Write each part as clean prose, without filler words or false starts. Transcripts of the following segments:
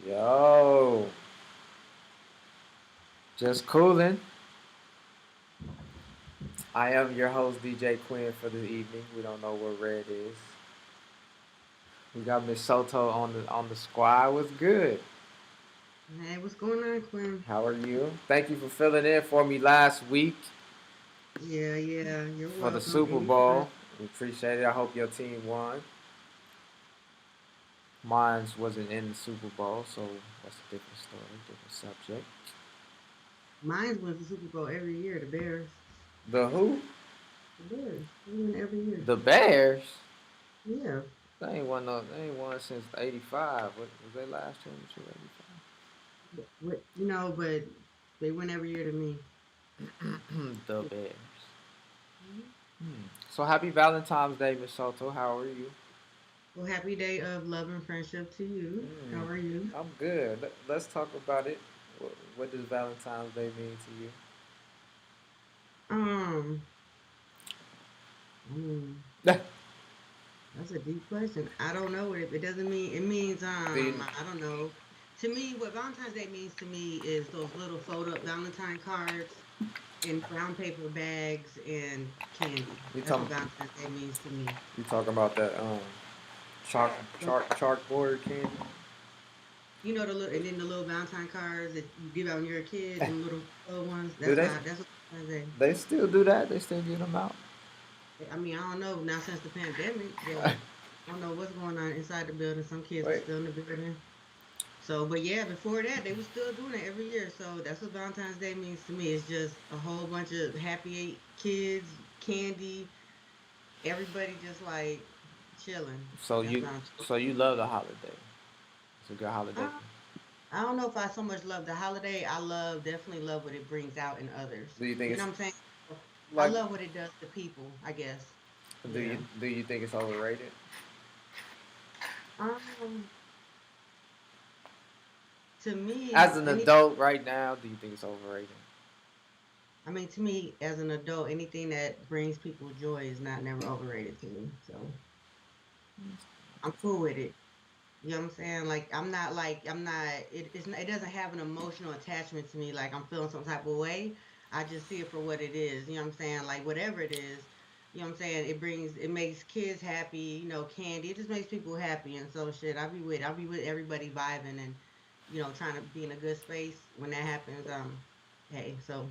Yo, just cooling. I am your host, DJ Quinn, for the evening. We don't know what red is. We got Miss Soto on the squad. What's good? Hey, what's going on, Quinn? How are you? Thank you for filling in for me last week Yeah, you're for the welcome. Super Anytime. Bowl. We appreciate it. I hope your team won. Mine wasn't in the Super Bowl, so that's a different story, different subject. Mine wins the Super Bowl every year. The Bears. The who? The Bears. They win every year. The Bears. Yeah. They ain't won no. They ain't won since '85. What was their last championship? But they win every year to me. '85. The Bears. Mhm. So happy Valentine's Day, Miss Soto. How are you? Well, happy day of love and friendship to you. How Mm, are you? I'm good. Let's talk about it. What does Valentine's Day mean to you? Um, I mean, that's a deep question. I don't know what it doesn't mean. It means Do you, I don't know. To me, what Valentine's Day means to me is those little fold up Valentine cards in brown paper bags and candy. you That's what talking Valentine's Day means to me. you talking about that chalkboard candy? The little and then the little Valentine cards that you give out when you're a kid, them little ones. Do they That's what Valentine's Day. they still do that? They still give them out? I mean, I don't know now since the pandemic, but I don't know what's going on inside the building. Some kids are Wait, still in the building. So, but yeah, before that, they were still doing it every year. So that's what Valentine's Day means to me. It's just a whole bunch of happy kids, candy, everybody just like chilling. so That's you Valentine's. so you love the holiday? It's a good holiday. I don't know if I so much love the holiday. Definitely love what it brings out in others. Do you think You know it's what I'm saying? I like? love what it does to people, I guess. Do you Yeah. do you think it's overrated? Um, to As me, an adult, right now, do you think it's overrated? to me, as an adult, anything that brings people joy is not never overrated to me. So I'm cool with it. You know what I'm saying? Like I'm not it doesn't have an emotional attachment to me like I'm feeling some type of way. I just see it for what it is. You know what I'm saying? Like whatever it is, you know what I'm saying? It makes kids happy, candy. It just makes people happy and so shit. I'll be with everybody vibing and trying to be in a good space when that happens. Hey, so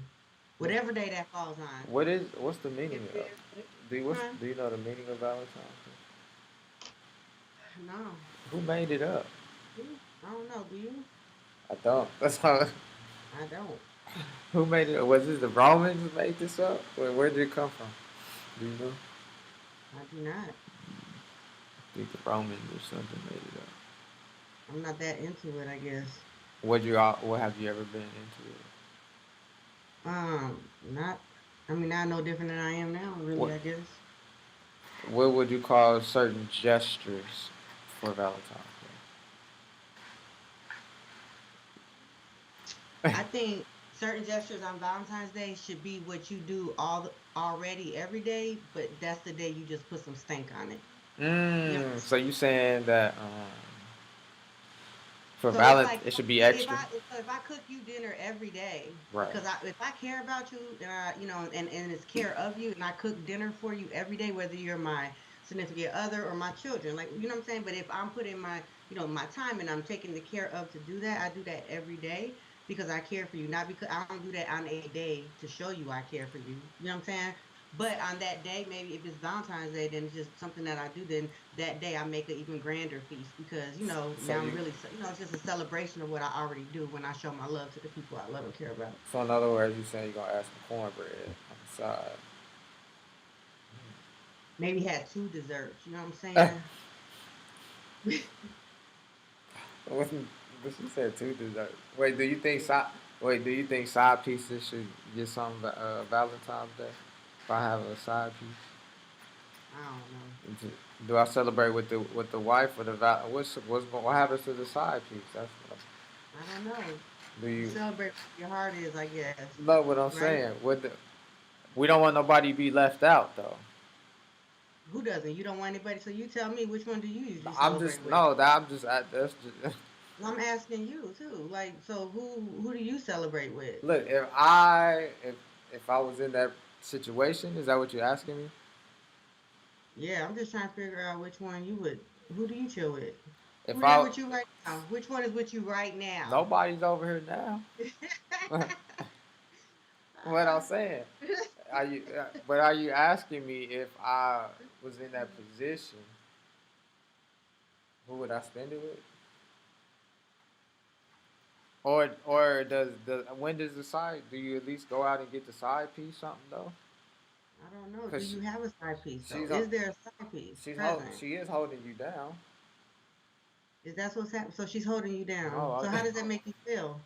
What's whatever day that falls on. what's the meaning If it of? is, huh? Do you know the meaning of Valentine's? No. Who made it up? I don't know. Do you? I don't. That's how. I don't. Who made it? Was it the Romans made this up? Where did it come from? Do you know? I do not. I think the Romans or something made it up. I'm not that into it, I guess. What have you ever been into it? Not. I mean, not no different than I am now. Really, What I guess. what would you call certain gestures for Valentine's Day? I think certain gestures on Valentine's Day should be what you do already every day, but that's the day you just put some stank on it. You know. So you saying that for So it's Valentine like it should be extra, if I cook you dinner every day right? because if I care about you and and it's care of you and I cook dinner for you every day, whether you're my significant other or my children, like you know what I'm saying. But if I'm putting my time and I'm taking the care of to do that, I do that every day because I care for you, not because I don't do that on a day to show you I care for you. You know what I'm saying? But on that day, maybe if it's Valentine's Day, then it's just something that I do. Then that day, I make an even grander feast because So now I'm you really it's just a celebration of what I already do when I show my love to the people I love and care about. so in other words, you saying you're gonna add some cornbread on the side. Maybe had two desserts. You know what I'm saying? What she said two desserts. Wait, do you think side pieces should get some Valentine's Day? If I have a side piece, I don't know. do I celebrate with the wife or the what happens to the side piece? That's what I don't know. do You you celebrate what your heart is, I guess. know what I'm Right? saying? We don't want nobody to be left out though. Who doesn't? You don't want anybody. So you tell me which one do you usually I'm celebrate just with? no that I'm just that's just. Well, I'm asking you too. Like, so who do you celebrate with? Look, if I was in that situation, is that what you're asking me? Yeah, I'm just trying to figure out which one you would. Who do you chill with? If Who there I with you right now? Which one is with you right now? Nobody's over here now. What I'm saying, are you asking me if I was in that position, who would I spend it with? Or does the when does the side? Do you at least go out and get the side piece something though? I don't know. Do Cause you have a side piece though? she's Is there a side piece present? she is holding you down. Is that what's happening? So she's holding you No, down. So how does that make you feel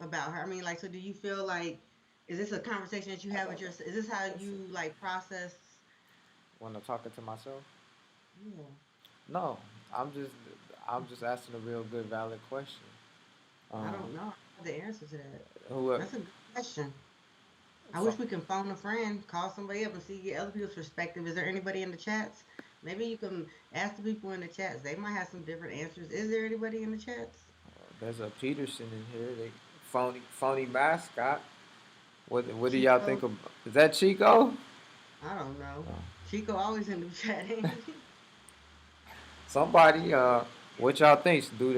about her? I mean, like, so do you feel like, is this a conversation that you have with your? Is this how listen. you like process? When I'm talking to myself, Yeah, no, I'm just I'm just asking a real good valid question. I Um, don't know. I don't have the answer to that. who That's a good question. I some wish we can phone a friend, call somebody up, and see get other people's perspective. Is there anybody in the chats? Maybe you can ask the people in the chats. They might have some different answers. Is there anybody in the chats? there's a Peterson in here. They phony mascot. What do y'all Chico? think of? Is that Chico? I don't know. Chico always in the chat, ain't he? Somebody, what y'all think? Do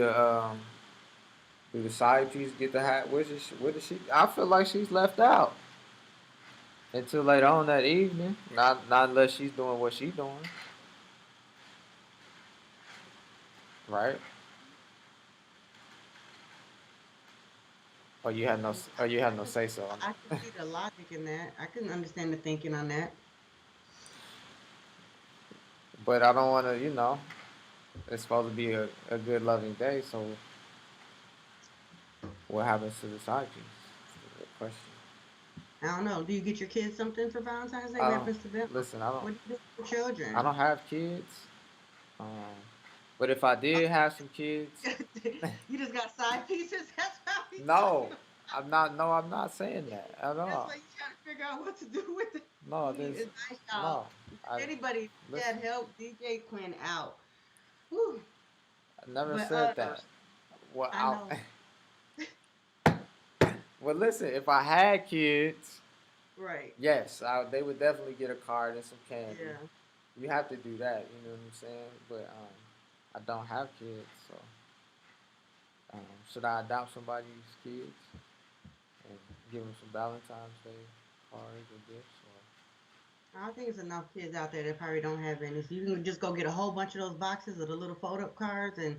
the side piece get the hat? Where is she? I feel like she's left out until later on that evening. Not unless she's doing what she's doing, right? Or you had no say so on I can that. see the logic in that. I can understand the thinking on that. But I don't want to, it's supposed to be a good loving day. So what happens to the side piece? That's the question. I don't know. Do you get your kids something for Valentine's Day? I What don't happens to them? listen. What do you do for I children? don't have kids. Um, but if I did have some kids, You just got side pieces. That's how we no, talking. I'm not. No, I'm not saying that at That's all. why you trying to figure out what to do with it. No, there's It's nice, y'all. no. I Anybody listen. that help DJ Quinn out. Whew. I never But said that. Well, I know. well, listen. If I had kids, Right. yes, they would definitely get a card and some candy. Yeah. You have to do that. You know what I'm saying? But I don't have kids, so should I adopt somebody's kids and give them some Valentine's Day cards or gifts? I think it's enough kids out there that probably don't have any. So you can just go get a whole bunch of those boxes of the little photo cards and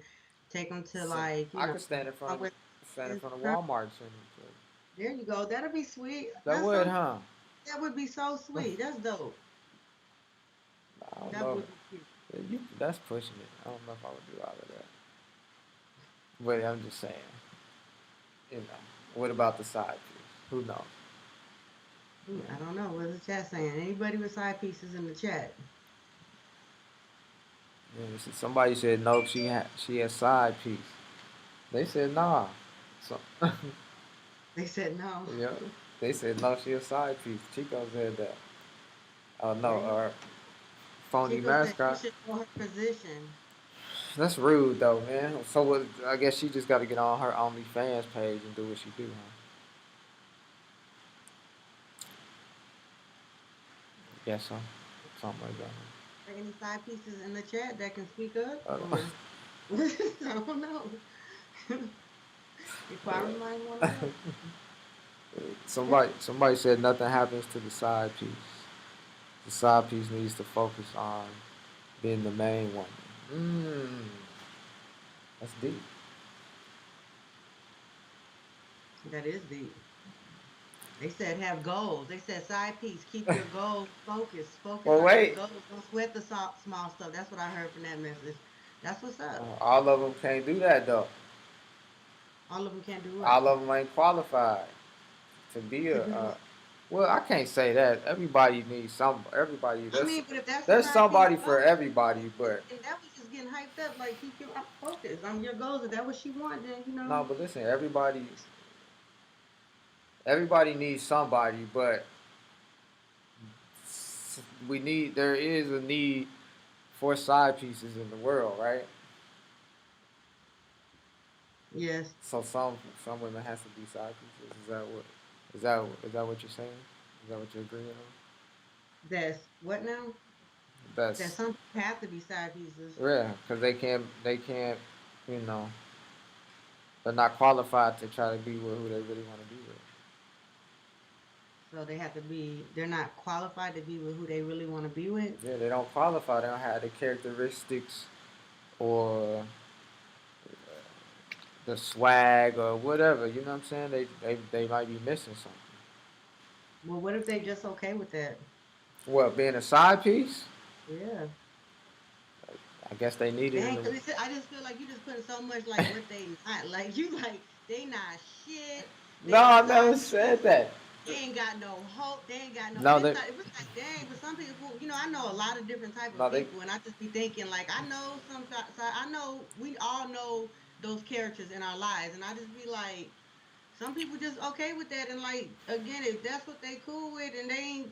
take them to So like, I could somewhere. stand in front of Walmart and There you go. That'll be sweet. that would, huh? That would be so sweet. That's dope. I don't That know. would be cute. That's pushing it. I don't know if I would do all of that. But I'm just saying, what about the side piece? Who knows? I don't know. What's the chat saying? Anybody with side pieces in the chat? Somebody said no. She has side piece. They said nah. So They said no. yeah, they said no. She a side piece. Chico said that. Oh no, There you or phony Chico said she mascot. should know her position. That's rude though, man. So I guess she just got to get on her OnlyFans page and do what she do, huh? Guess so. Something like that. Are there any side pieces in the chat that can speak up? I don't, Or I don't know. Inquiring mind want to know. somebody said nothing happens to the side piece. The side piece needs to focus on being the main one. Mmm, that's deep. That is deep. They said have goals. They said side piece, keep your goals focused. Focus Well, on your wait. goals. Don't sweat the small stuff. That's what I heard from that message. That's what's up. All of them can't do that though. All of them can't do what? All of them ain't qualified to be To a. do what? Well, I can't say that. Everybody needs some. Everybody. I mean, but if that's the There's side piece somebody for focus, everybody, but and that was just getting hyped up. Like keep your focus on your goals. If that what she want, then no. But listen, everybody needs somebody, but there is a need for side pieces in the world, right? Yes. So some women has to be side pieces. Is that what you're saying? Is that what you're agreeing on? That's what now? That That's some people have to be side pieces. yeah, because they can't, you know, they're not qualified to try to be with who they really want to be with. So they have to be, they're not qualified to be with who they really want to be with. Yeah, they don't qualify. They don't have the characteristics or the swag or whatever. You know what I'm saying? They might be missing something. Well, what if they just okay with that? What, being a side piece? Yeah. I guess they need it in Dang, the. 'cause I just feel like you just putting so much like what they not. Like you like they not shit. No, They a I side never piece. said that. They ain't got no hope. They ain't got no. And No, it's they not. It was like dang. But some people, I know a lot of different type of no they people, and I just be thinking like I know some. I know we all know those characters in our lives, and I just be like, some people just okay with that, and like again, if that's what they cool with, and they ain't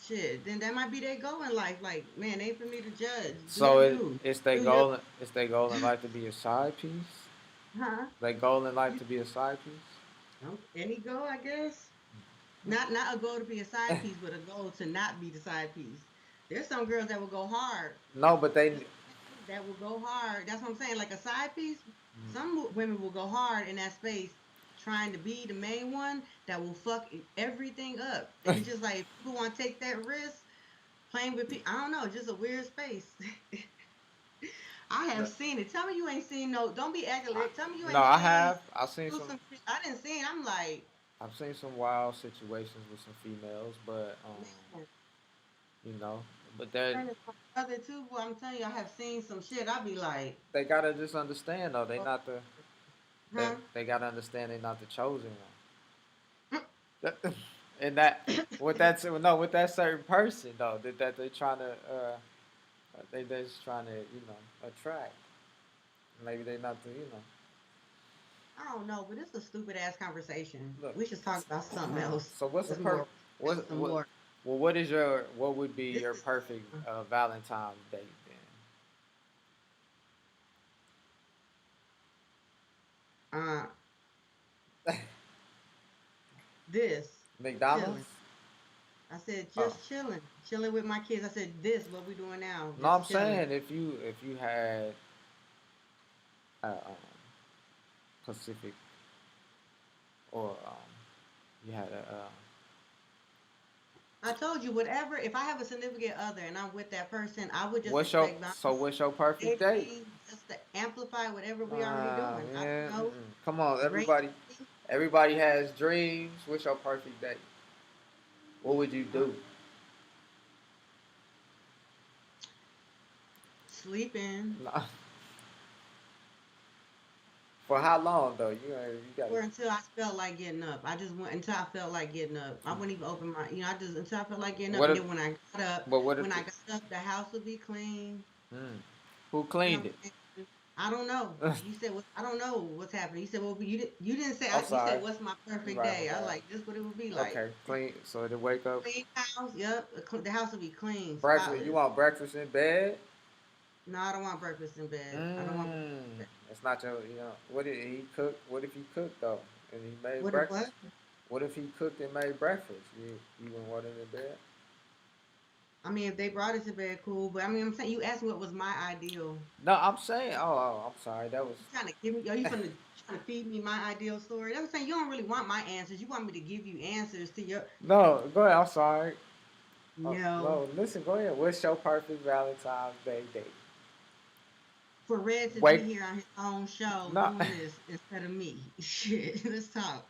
shit, then that might be their goal in life. Like man, ain't for me to judge. Do so you it do? it's their Do your goal it's their goal in life to be a side piece. huh? Their goal in life to be a side piece. Any goal, I guess. Not a goal to be a side piece, but a goal to not be the side piece. There's some girls that will go hard. No, but they There's some girls that will go hard. That's what I'm saying. Like a side piece, some women will go hard in that space trying to be the main one that will fuck everything up. And it's just like people want to take that risk playing with people. I don't know, just a weird space. I have seen it. Tell me you ain't seen no. Don't be acting like. Tell me you no, ain't I seen have. I've seen do some. some shit. I didn't see it. I'm like, I've seen some wild situations with some females, but man. you know, but they Friend is my brother too, boy. I'm telling you, I have seen some shit. I be like, they gotta just understand though. They oh, not the they huh? they gotta understand they not the chosen one. And that with that no with that certain person though that they trying to they just trying to attract. Maybe they not the I don't know, but it's a stupid ass conversation. look. We should talk about something else. So what's the That's per more, what some what more. well what would be This your is perfect Valentine's date uh then? this McDonald's? chilling. I said Oh. just chilling, chilling with my kids. I said this, what we doing now? No, I'm Just chilling. saying if you had Pacific or you had a I told you, whatever. If I have a significant other and I'm with that person, I would just what's your expect so boundaries, what's your perfect date? safety, just to amplify whatever we already Nah, doing. I don't man, know. come on, Great. everybody has dreams. What's your perfect date? What would you do? Sleeping Nah. For how long though? You gotta. or until I felt like getting up. I just went until I felt like getting up. I wouldn't even open my, I just until I felt like getting up. What And if? then when I got up, But what if? when I got up, the house would be clean. Mm, who You know cleaned what it? I'm saying? I don't know. You said what? I don't know what's happening. You said well, you didn't say. I'm You said sorry. what's my You're perfect right. I'm day? I was sorry. like this. What it would be like? Okay, clean. So to wake up, Clean house. Yep. The house would be clean, breakfast. You spotless. want breakfast in bed? No, I don't want breakfast in bed. I don't want breakfast in bed. It's not your. What did he cook? What if he cooked though, and he made What it breakfast? what? What if he cooked and made breakfast? You wouldn't want it in bed? I mean, if they brought it to bed, cool. But I mean, I'm saying you asked me what was my ideal. No, I'm saying. I'm sorry. That was. You trying to give me? Are you trying to feed me my ideal story? I'm saying you don't really want my answers. You want me to give you answers to your. No, go ahead. I'm sorry. No, No, listen. Go ahead. What's your perfect Valentine's Day date? for Red to be Wait. here on his own show No. doing this instead of me. Shit, let's talk.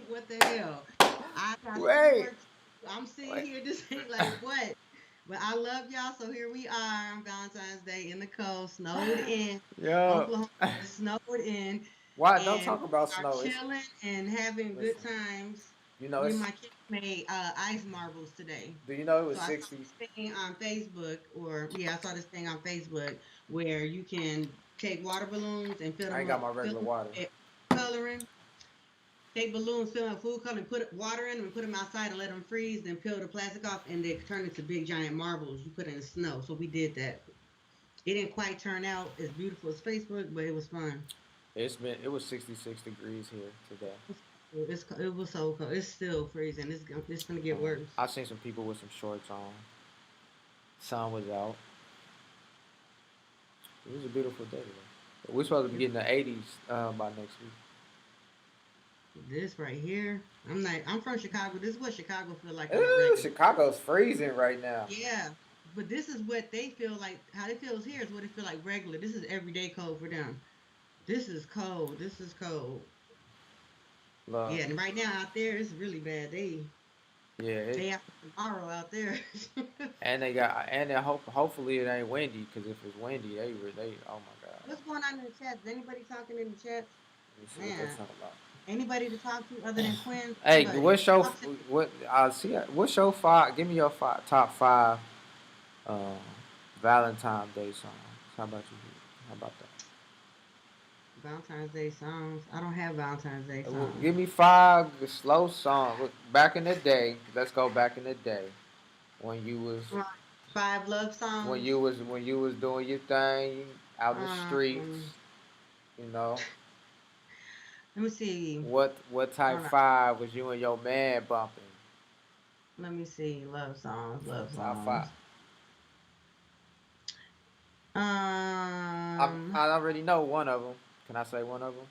What the hell? I got Wait. schoolwork. I'm sitting Wait. here just saying like what? But I love y'all, so here we are on Valentine's Day in the cold, snowed in. Yo. Oklahoma is snowed in, Why? Don't and talk about are snow. It's chilling and having good listen. times. You know Me and it's. my kids made ice marbles today. Do you know it was So I saw 60? this thing on Facebook, or yeah, I saw this thing on Facebook where you can take water balloons and fill I them ain't got up, my fill regular them up water. with coloring. Take balloons, fill them with food coloring, put water in them, and put them outside and let them freeze. Then peel the plastic off, and they turn into big giant marbles. You put in the snow. So we did that. It didn't quite turn out as beautiful as Facebook, but it was fun. It was 66 degrees here today. It was so cold. It's still freezing. It's gonna get worse. I seen some people with some shorts on. Sun was out. It was a beautiful day today. We're supposed to be getting the 80s by next week. This right here, I'm from Chicago. This is what Chicago feel like on a regular. Chicago's freezing right now. Yeah, but this is what they feel like. How they feels here is what it feel like regular. This is everyday cold for them. This is cold. This is cold. Look, Yeah, and right now out there it's really bad. yeah, Day after tomorrow out there. and hopefully it ain't windy because if it's windy, they oh my god. What's going on in the chat? Is anybody talking in the chat? Let me see what they Man, talking about. anybody to talk to other than Quinn? Hey, Anybody? Talk to what I see? What's your five? Give me your top five uh, Valentine's Day songs. How about you? How about that? Valentine's Day songs. I don't have Valentine's Day Well, songs. give me five slow songs. Look, back in the day, let's go back in the day when you was Right. Five love songs. when you was doing your thing out in the streets. Um, You know let me see. what type Hold on. five was you and your man bumping? Let me see. Love songs. Love Top five. songs. Um. I already know one of them. Can I say one of them?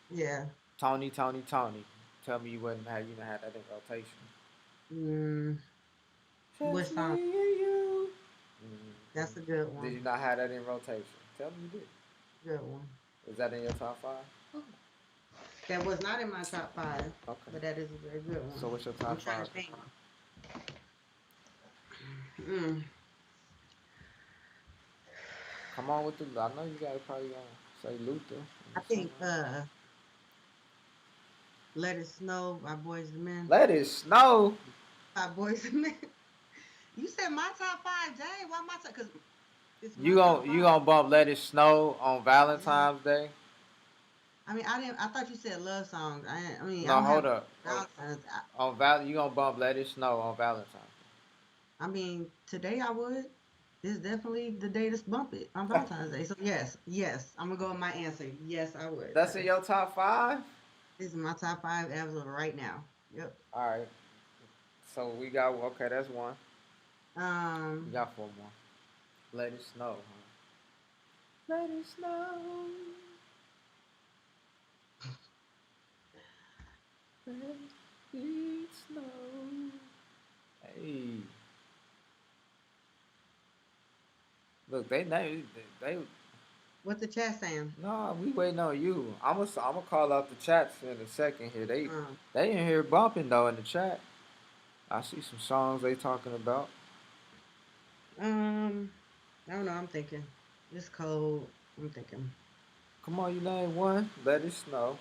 Yeah. Tony, Tony, Tony. Tell me you wouldn't have had that in rotation. Mm, what Just me song? and you. Mm-hmm. That's a good Did one. you not have that in rotation? Tell me you did. Good one. Is that in your top five? That was not in my top five, Okay. but that is a very good So one. what's your I'm top trying five? to think. Mm. Come on with the. I know you gotta probably say Luther. I think Let It Snow by Boys and Men. Let it snow. By Boys and Men. You said my top five, Jay. Why my top? Because it's my You top gon' you five. gonna bump Let It Snow on Yeah. Valentine's Day? I mean, I didn't. I thought you said love songs. I mean, I No, don't hold have up. Valentine's. You gonna bump Let It Snow on Valentine's? I mean, today I would. It's definitely the day to bump it on Valentine's Day. So yes, yes, I'm gonna go with my answer. Yes, I would, That's in sir. your top five. This is my top five as of right now. Yep. All right. So we got okay. That's one. We Um, got four more. Let it snow. Huh? Let it snow. Let it snow. Hey, look, they. what's the chat saying? No, we waiting on you. I'm gonna call out the chats in a second here. Um, They in here bumping though in the chat. I see some songs they talking about. um, I don't know. I'm thinking it's cold. I'm thinking. Come on, you name one. Let it snow.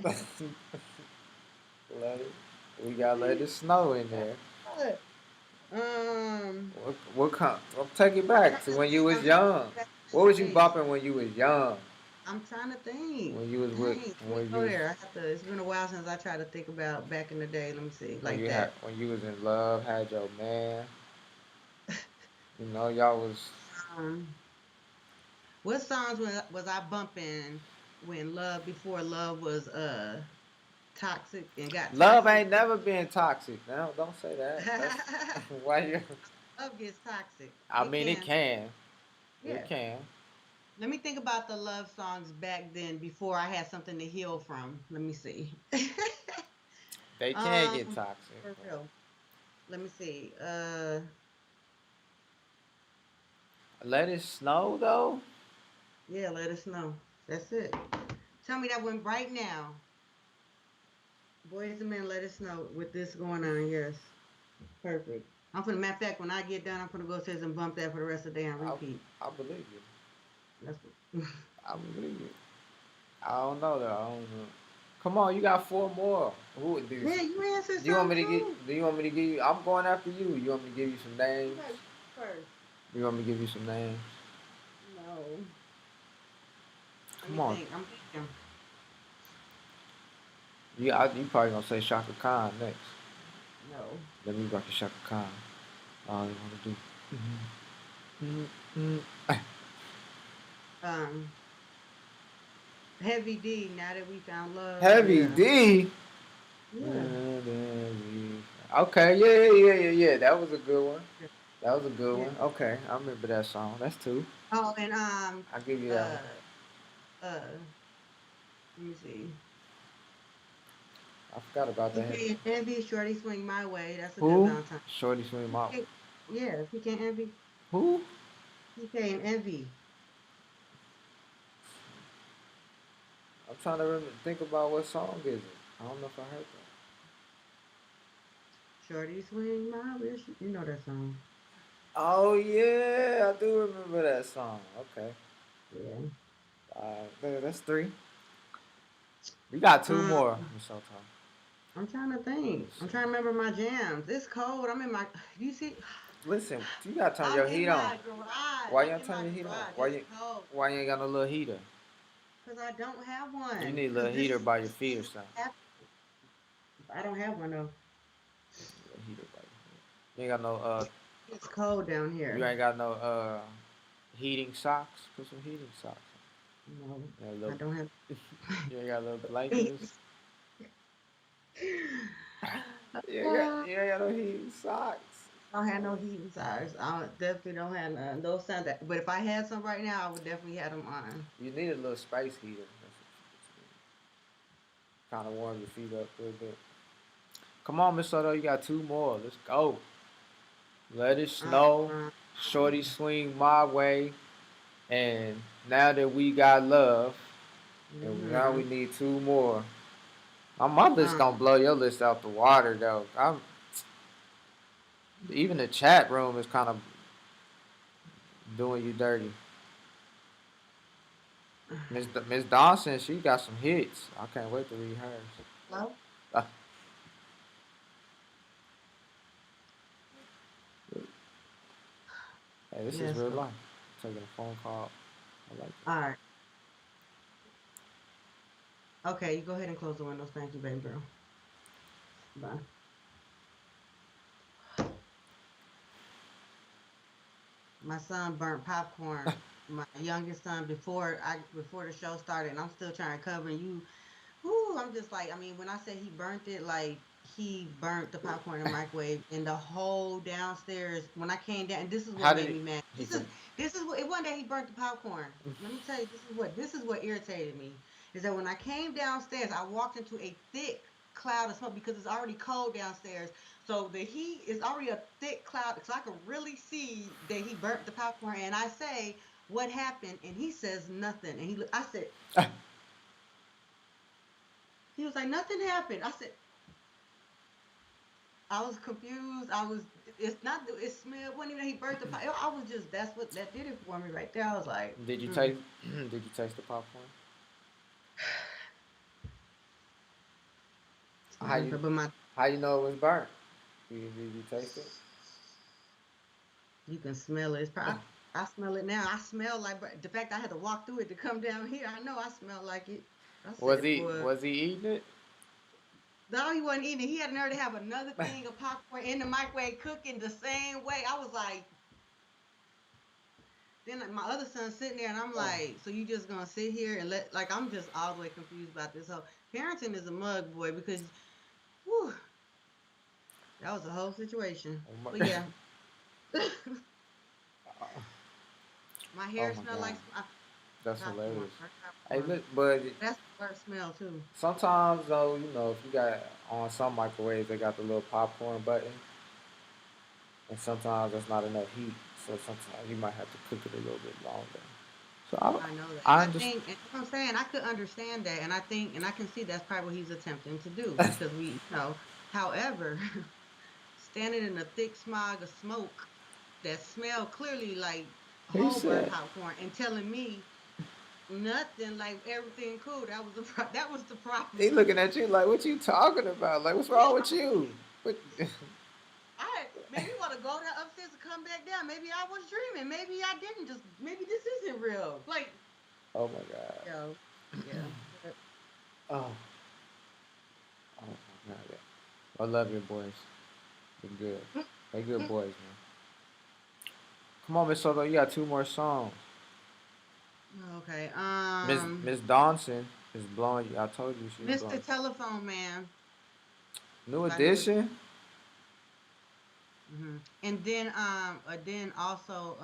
let it. We got let it snow in there. um, What come? Take it back to when you was I'm trying to young. think back What to was the you days. bumping when you was young? I'm trying to think. When you was with Dang, let me when you go was there. I have to. It's been a while since I tried to think about back in the day. Let me see, when like that. when you was in love, had your man. You know, y'all was Um, what songs was I bumping when love before love was toxic and got love toxic? ain't never been toxic. Now don't say that. That's why you. Love gets toxic. I It mean, it can. can. It Yeah. can. Let me think about the love songs back then before I had something to heal from. Let me see. They can get um, toxic. for real. Let me see. Let it snow though. Yeah, let us know. That's it. Tell me that one right now. Boys and men, let us know with this going on. Yes. Perfect. I'm gonna matter of fact, when I get done, I'm gonna go upstairs and bump that for the rest of the day and I repeat. I believe you. That's what. I believe you. I don't know though. I don't know. Come on, you got four more. Who do Yeah, you answered you want some me to get? too. Do you want me to give you? I'm going after you. You want me to give you some names? Okay, first. You want me to give you some names? No. Let Come me on. think. I'm thinking. You probably gonna say Shaka Khan next. No. Let me rock the Shaka Khan. All you wanna do. Mm-hmm. Mm-hmm. Um. Heavy D. Now that we found love, Heavy yeah, D. yeah, Okay, yeah. That was a good one. yeah. That was a good Yeah. one. Okay, I remember that song. That's two. Oh, and I'll give you that one. uh, let me see. I forgot about the heavy. PK and Envy, Shorty Swing My Way. That's a good Who? Valentine. Shorty Swing Mouth. PK, yeah, PK and Envy. Who? PK and Envy. I'm trying to remember, think about what song is it. I don't know if I heard that. Shorty Swing My Way. You know that song. Oh yeah, I do remember that song. Okay, Yeah. that's three. We got two Um, more, Miss Showtime. I'm trying to Let me think. I'm see. trying to remember my jams. It's cold. I'm in my. You see, Listen, you gotta turn I'm your in heat on. my garage. Why you I'm don't in turn my your heat on? garage. It's cold. Why you ain't got no little heater? Cause I don't have You one. need a Cause little this heater is by your feet or something. I don't have one though. Little heater by your feet. You ain't got no It's cold down you here. ain't got no heating socks. Put some heating socks No, on. You, I don't have. you ain't got a little blanket or I you ain't got no heating socks. don't have no heating socks. Definitely don't have none. Those sound that. But if I had some right now, I would definitely have them on. You need a little space heater. That's what you kind of warm your feet up a little bit. Come on, Miss Soto, you got two more. Let's go. Let it snow. Um, Shorty swing my way. And now that we got love, and now we mhm. need two more. My list gonna blow your list out the water though. Even the chat room is kind of doing you dirty. Miss Dawson, she got some hits. I can't wait to read hers. Hello? Uh, hey, this is Yes. real life. Taking a phone call. I like All right. Okay, you go ahead and close the windows. Thank you, baby girl. Bye. My son burnt popcorn. My youngest son before the show started, and I'm still trying to cover. And you, whoo, I'm just like, I mean, when I say he burnt it, like he burnt the popcorn in the microwave and the whole downstairs. When I came down, and this is what How did made me mad. he for? This is what it one day he burnt the popcorn. Let me tell you, this is what irritated me is that when I came downstairs, I walked into a thick cloud of smoke because it's already cold downstairs. So the heat is already a thick cloud, so I could really see that he burnt the popcorn. And I say, "What happened?" And he says nothing. And I said, he was like, "Nothing happened." I said, I was confused. It's not, it smelled, wasn't even that he burnt the pot. I was just, that's what, that did it for me right there. I was like, Did you mm. taste? Did you taste the popcorn? How you But my, how you know it was burnt? Did you taste it? you can smell it. It's probably, I smell it now. I smell like, the fact I had to walk through it to come down here, I know I smell like it. I said, boy, Was he eating it? no, he wasn't eating it. He had nerve to have another thing of popcorn in the microwave cooking the same way. I was like, then like, my other son's sitting there, and I'm Oh, like, so you just gonna sit here and like, I'm just all the way confused about this whole parenting is a mug boy because, whew, that was a whole situation. oh my, But yeah, oh my my hair smelled god, like that's popcorn, hilarious. burnt Hey, popcorn. look, but That's the worst smell too. sometimes though, if you got on some microwaves, they got the little popcorn button, and sometimes that's not enough heat, so sometimes you might have to cook it a little bit longer. So I know that, and I I understand. think, and that's what I'm saying, I could understand that, and I think, and I can see that's probably what he's attempting to do because however, standing in a thick smog of smoke that smell clearly like He whole burnt said popcorn and telling me nothing like everything cool. That was the problem he for looking me. at you like, what you talking about? Like, what's wrong with you? What? I made me want to go down upstairs and come back down. Maybe I was dreaming. Maybe I didn't. Just maybe this isn't real. Like, Oh my god. yo, yeah. Oh, oh my god. I love your boys. They're good. They good boys, man. Come on, Miss Soto. You got two more songs. Okay. Miss Dawson is blowing you. I told you she's Mr. blowing. Telephone Man New by New edition. And then also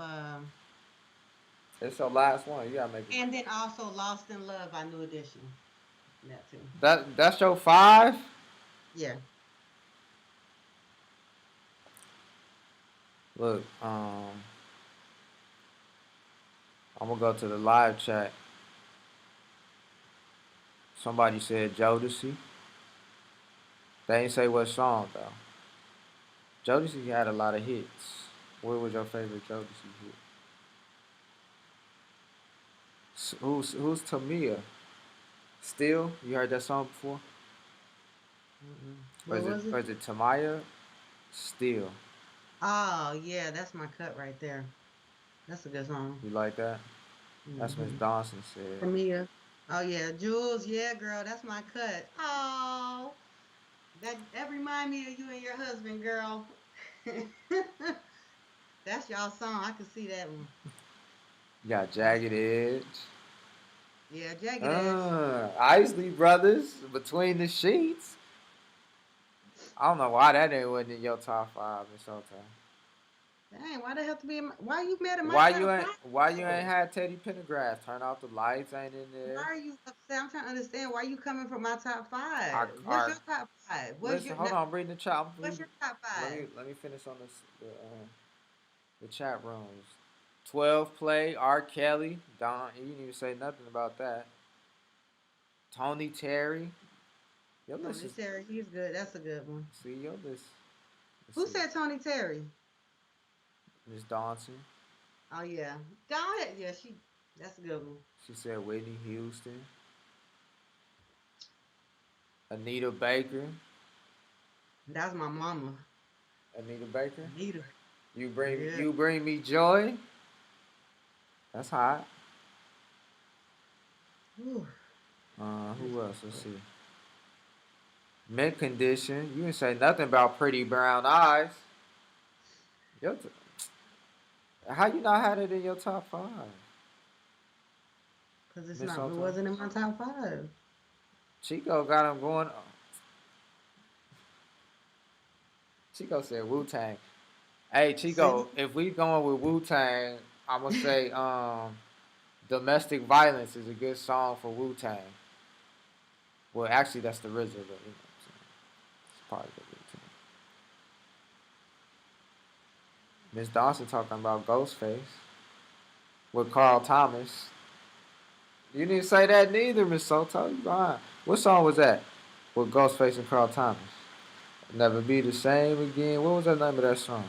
It's your last one. You gotta make it. and then also Lost in Love by New Edition. That too. That's your five. Yeah. Look, I'm gonna go to the live chat. Somebody said Jodeci. They ain't say what song though. Jodeci had a lot of hits. What was your favorite Jodeci hit? Who's Tamia? Still, you heard that song before? What was Or it? is it Tamaya? Still, Oh yeah, that's my cut right there. That's a good song. you like that? That's Miss Mm-hmm. Dawson said. Tamia. Oh yeah, Jules. Yeah, girl, that's my cut. Oh, that remind me of you and your husband, girl. That's y'all song. I can see that one. You got That's Jagged Edge. yeah, Jagged Edge. Isley Brothers, Between the Sheets. I don't know why that ain't wasn't in your top five, Miss Ota. Dang, why the hell to be? Why you mad at my Why you top ain't five? Why you ain't Though? had Teddy Pendergrass? Turn off the lights, ain't in Why there. are you upset? I'm trying to understand why you coming from my top Our, five. What's our your top five? Listen, hold on, I'm reading the chat. What's your top five? Let me finish on this the chat rooms. 12 play R. Kelly. Don, you didn't even say nothing about that. Tony Terry. Your list Tony is Terry, he's good. That's a good one. see your list. Let's Who see. said Tony Terry? Miss Dawson. Oh yeah, got it. Yeah, she. That's a good one. She said Whitney Houston. Anita Baker. That's my mama, Anita Baker. Anita. Yeah. You bring me joy. That's hot. Whew. Who else? Let's see. Mint condition. You didn't say nothing about pretty brown eyes. Your how you not had it in your top five, Cause it's Miss not. It Soto? wasn't in my top five. Chico got him going. Chico said Wu Tang. Hey See, Chico, if we going with Wu Tang, I'm gonna say "Domestic Violence" is a good song for Wu Tang. Well, actually, that's the RZA, but you know, what I'm saying. It's part of the Wu Tang. Miss Dawson talking about Ghostface with Carl Thomas. You didn't say that neither, Miss Soto. You lying. What song was that? With Ghostface and Carl Thomas. Never be the same again. What was the name of that song?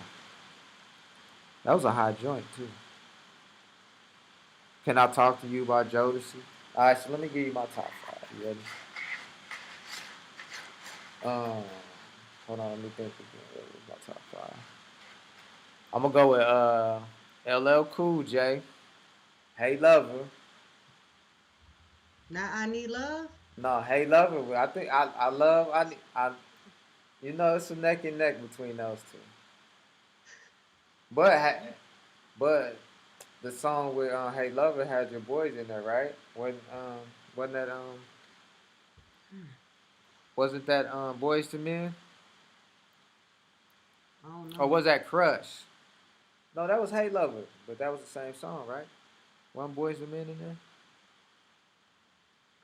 That was a hot joint too. Can I talk to you about Jodeci? All right, so let me give you my top five. You ready? Um, hold on, let me think again. What was my top five? I'm gonna go with LL Cool J. Hey Lover. now I need love. No, Hey Lover. I think I love I you know it's a neck and neck between those two. But but the song with Hey Lover had your boys in there, right? Wasn't that wasn't that Boys to Men? I don't Or know. was that Crush? No, that was Hey Lover, but that was the same song, right? One Boys to Men in there.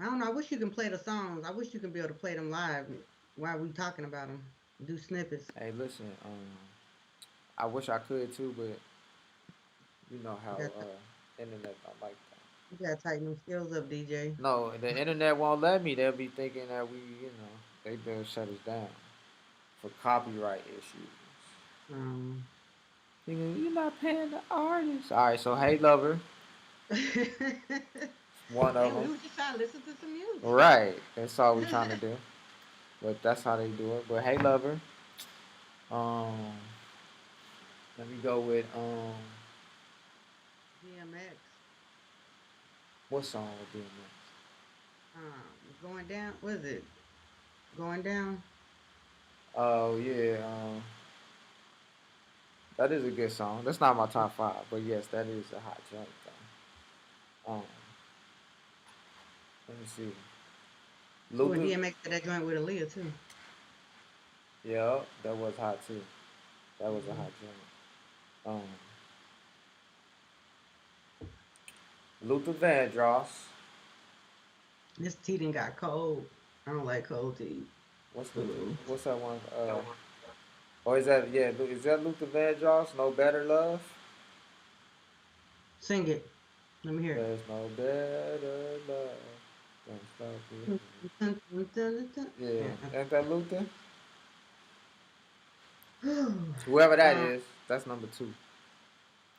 I don't know. I wish you can play the songs. I wish you can be able to play them live while we talking about them. Do snippets. Hey, listen, I wish I could too, but you know how You got internet don't like that. you got to tighten them skills up, DJ. No, the internet won't let me. They'll be thinking that they better shut us down for copyright issues. Um. Thinking you're not paying the artist. All right, so Hey Lover, one of Hey, we them. were just trying to listen to some music. Right, that's all we trying to do. But that's how they do it. But Hey Lover, um, let me go with DMX. what song would be next? Going down. What is it? Going down. Oh yeah, that is a good song. That's not my top five, but yes, that is a hot joint though. Let me see. Oh, and Luther. DMX had that joint with Aaliyah too. Yeah, that was hot too. That was a Hmm. hot joint. Um, Luther Vandross. This tea done got cold. I don't like cold tea. What's Luther? Uh-oh. What's that one? Or is that yeah? Is that Luther Vandross? No better love. Sing it. Let me hear There's no better love. Don't stop it. it. Dun, dun, dun, dun, dun. Yeah, Yeah. ain't that Luther? Okay. Whoever that um, is, that's number two.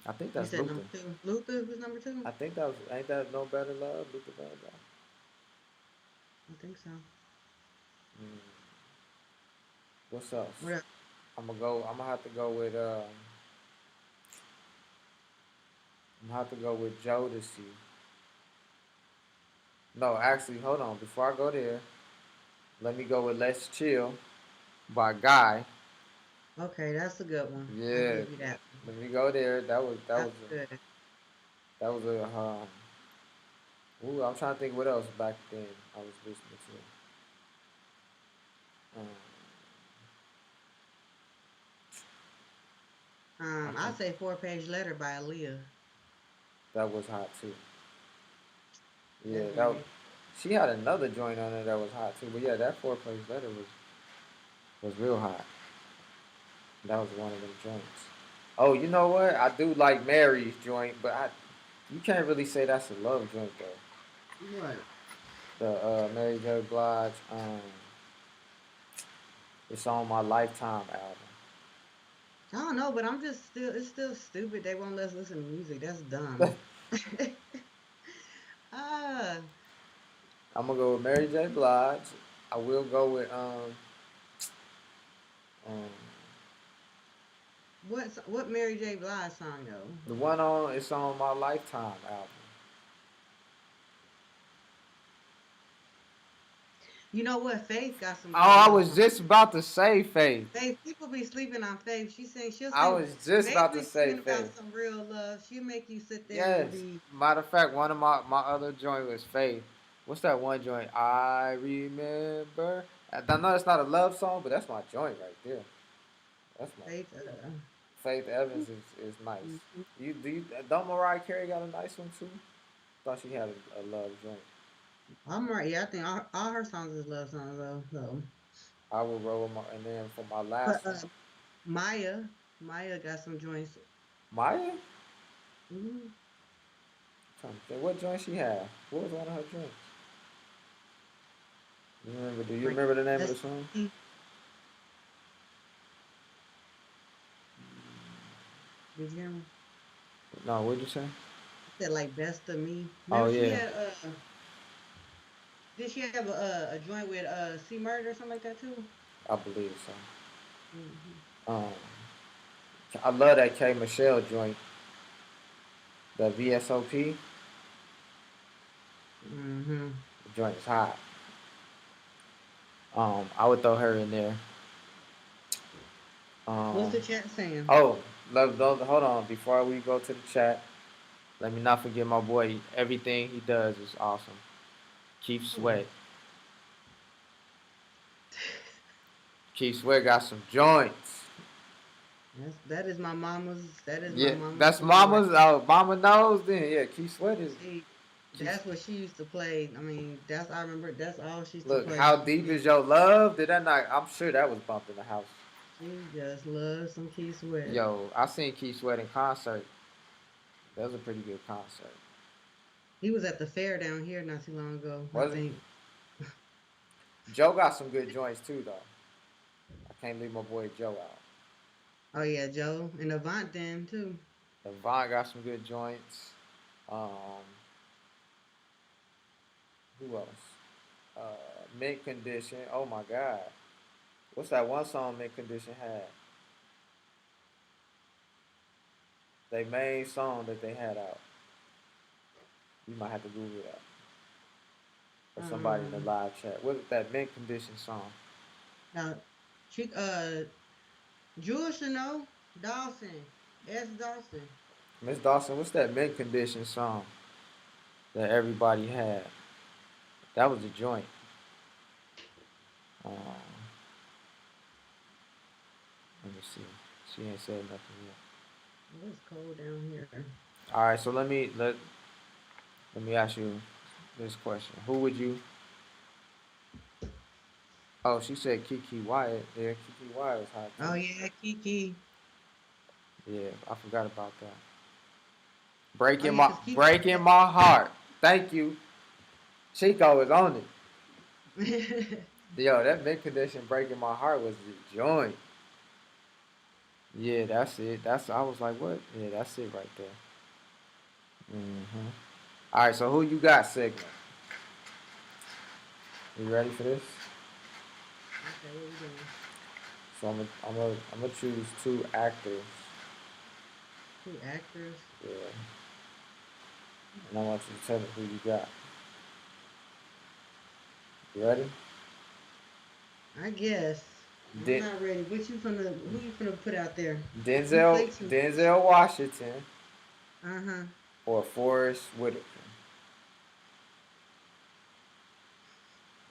I think you that's said Luther. number two. Luther was number two? I think that was ain't that no better love, Luther Vandross. I think so. Mm. What's else? What else? I'm gonna go. I'm gonna have to go with. I'm gonna have to go with Jodeci. No, actually, hold on. Before I go there, let me go with Let's Chill by Guy. Okay, that's a good one. I Yeah, give you that one. let me go there. That's good. That was a ooh, I'm trying to think what else back then I was listening to. I I think say 4 Page Letter by Aaliyah. that was hot too. Yeah, Definitely. she had another joint on there that was hot too. But yeah, that four place letter was real hot. That was one of them joints. Oh, you know what? I do like Mary's joint, but you can't really say that's a love joint though. What? The Mary J. Blige, it's on my Lifetime I don't know, but I'm just still. It's still stupid. They won't let us listen to music. That's album. dumb. ah, I'm gonna go with Mary J. Blige. I will go with um what Mary J. Blige song though? the one on it's on my Lifetime album. You know what? Faith got some Oh, good I love was songs. just about to say Faith. Faith, people be sleeping on Faith. She'll I sing. was just Faith about to be say singing about Faith. some real love. She'll make you sit there and Yes. be. Matter of fact, one of my other joint was Faith. What's that one joint? I remember. I know it's not a love song, but that's my joint right there. That's my Faith. Faith Evans is nice. Mhm. Don't Mariah Carey got a nice one too? Thought she had a love joint. I'm right. Yeah, I think all her songs is love songs though. So, I will roll my and then for my but last one, Maya, Maya got some joints. Maya. Mhm. Trying to think, what joint she had? What was one of her joints? You remember? Do you Like remember the name of the that's song? did you hear me? No, what'd you say? I said like best of me. Oh Remember she yeah, had did she have a joint with C Murder or something like that too? I believe so. Hmm. Um, I love that K Michelle joint, the VSOP. Hmm. The joint is hot. I would throw her in there. What's Um, the chat saying? oh, hold on. Before we go to the chat, let me not forget my boy. Everything he does is awesome. Keith Hmm. Sweat. Keith Sweat got some joints. That is my Yeah, mama's that's song right mama's. Oh, mama knows. Then yeah, Keith Sweat is. she Keith, that's what she used to play. I mean, that's I remember that's all she used to look, play. how deep is your love? Did that not? I'm sure that was bumped in the house. She just loves some Key Sweat. Yo, I seen Keith Sweat in concert. That was a pretty good concert. He was at the fair down here not too long ago, I Was he? think. Joe got some good joints too, though. I can't leave my boy Joe out. Oh yeah, Joe and Avant then too. Devon got some good joints. Um, who else? Mint Condition. Oh my God. What's that one song Mint Condition had? They main song that they had out. You might have to Google that. Or somebody in the Um, live chat. What is that Mint Condition song? now she Jewel should know Dawson, S. Dawson. Miss Dawson, what's that Mint Condition song that everybody had? That was the joint. Um, let me see. She ain't said nothing yet. Oh, it's cold down here. All right, so let me ask you this question. Who would you? Oh, she said Kiki Wyatt. Yeah, Kiki Wyatt was hot too. Oh yeah, Kiki. Yeah, I forgot about that. Oh yeah, cause Kiki. Breaking my heart. Thank you. Chico is on it. Yo, that mid condition breaking my heart was the joint. Yeah, that's it. That's I was like, what? Yeah, that's it right there. Hmm. All right, so who you got, segment? You ready for this? Okay, what we doing? So I'm gonna choose two actors. Two actors. Yeah, and I want you to tell me who you got. You ready? I guess. I'm Den- not ready. What you finna? Who you finna put out there? You Denzel play too much. Denzel Washington Uh huh. or Forrest Whitaker.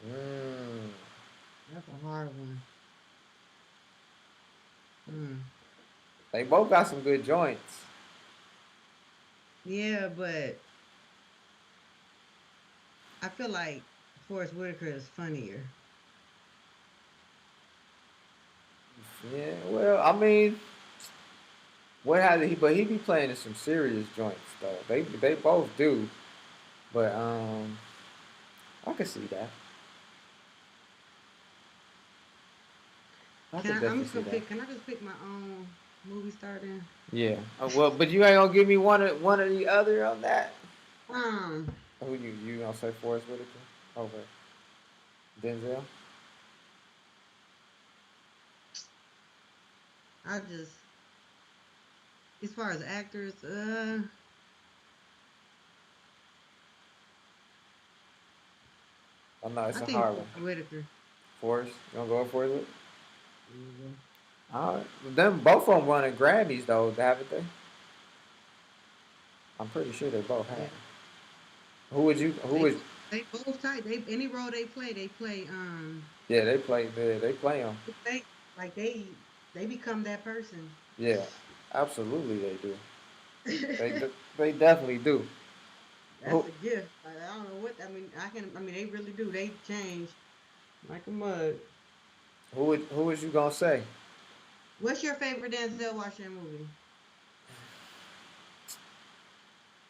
Mm. That's a hard one. Hmm. They both got some good joints. Yeah, but I feel like Forrest Whitaker is funnier. Yeah, well, I mean, what has he? But he be playing in some serious joints though. They both do, but I could see that. I Can could I? I'm definitely just see gonna that. pick. Can I just pick my own movie star then? Yeah. Well, but you ain't gonna give me one or the other on that. Um, Who you gonna say Forrest Whitaker over Denzel? I just as far as actors, Oh no, it's I a think hard one. Forrest Whitaker. Forrest, you gonna go with Forrest? There you go. All right. Them both of them running Grammys though, haven't they? I'm pretty sure they both have. Yeah, Who would you? Who they would? both they both tight. They any role they play. Yeah, they play. They play them. They like they become that person. Yeah, absolutely they do. They That's de- they definitely do. Who a gift. Like, I don't know what I mean. I can. I mean, they really do. They change like a mug. who was you gonna say? What's your favorite Denzel Washington movie?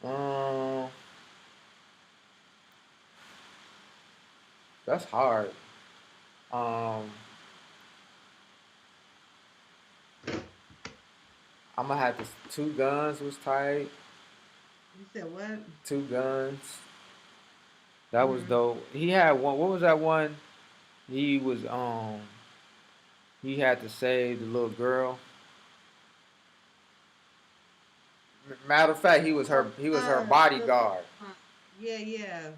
Um, that's hard. Um, I'm gonna have to. Two Guns was tight. You said what? Two Guns. That was Mm. dope. He had one. What was that one? He was he had to save the little girl. Matter of fact, he was her The bodyguard. yeah, yeah.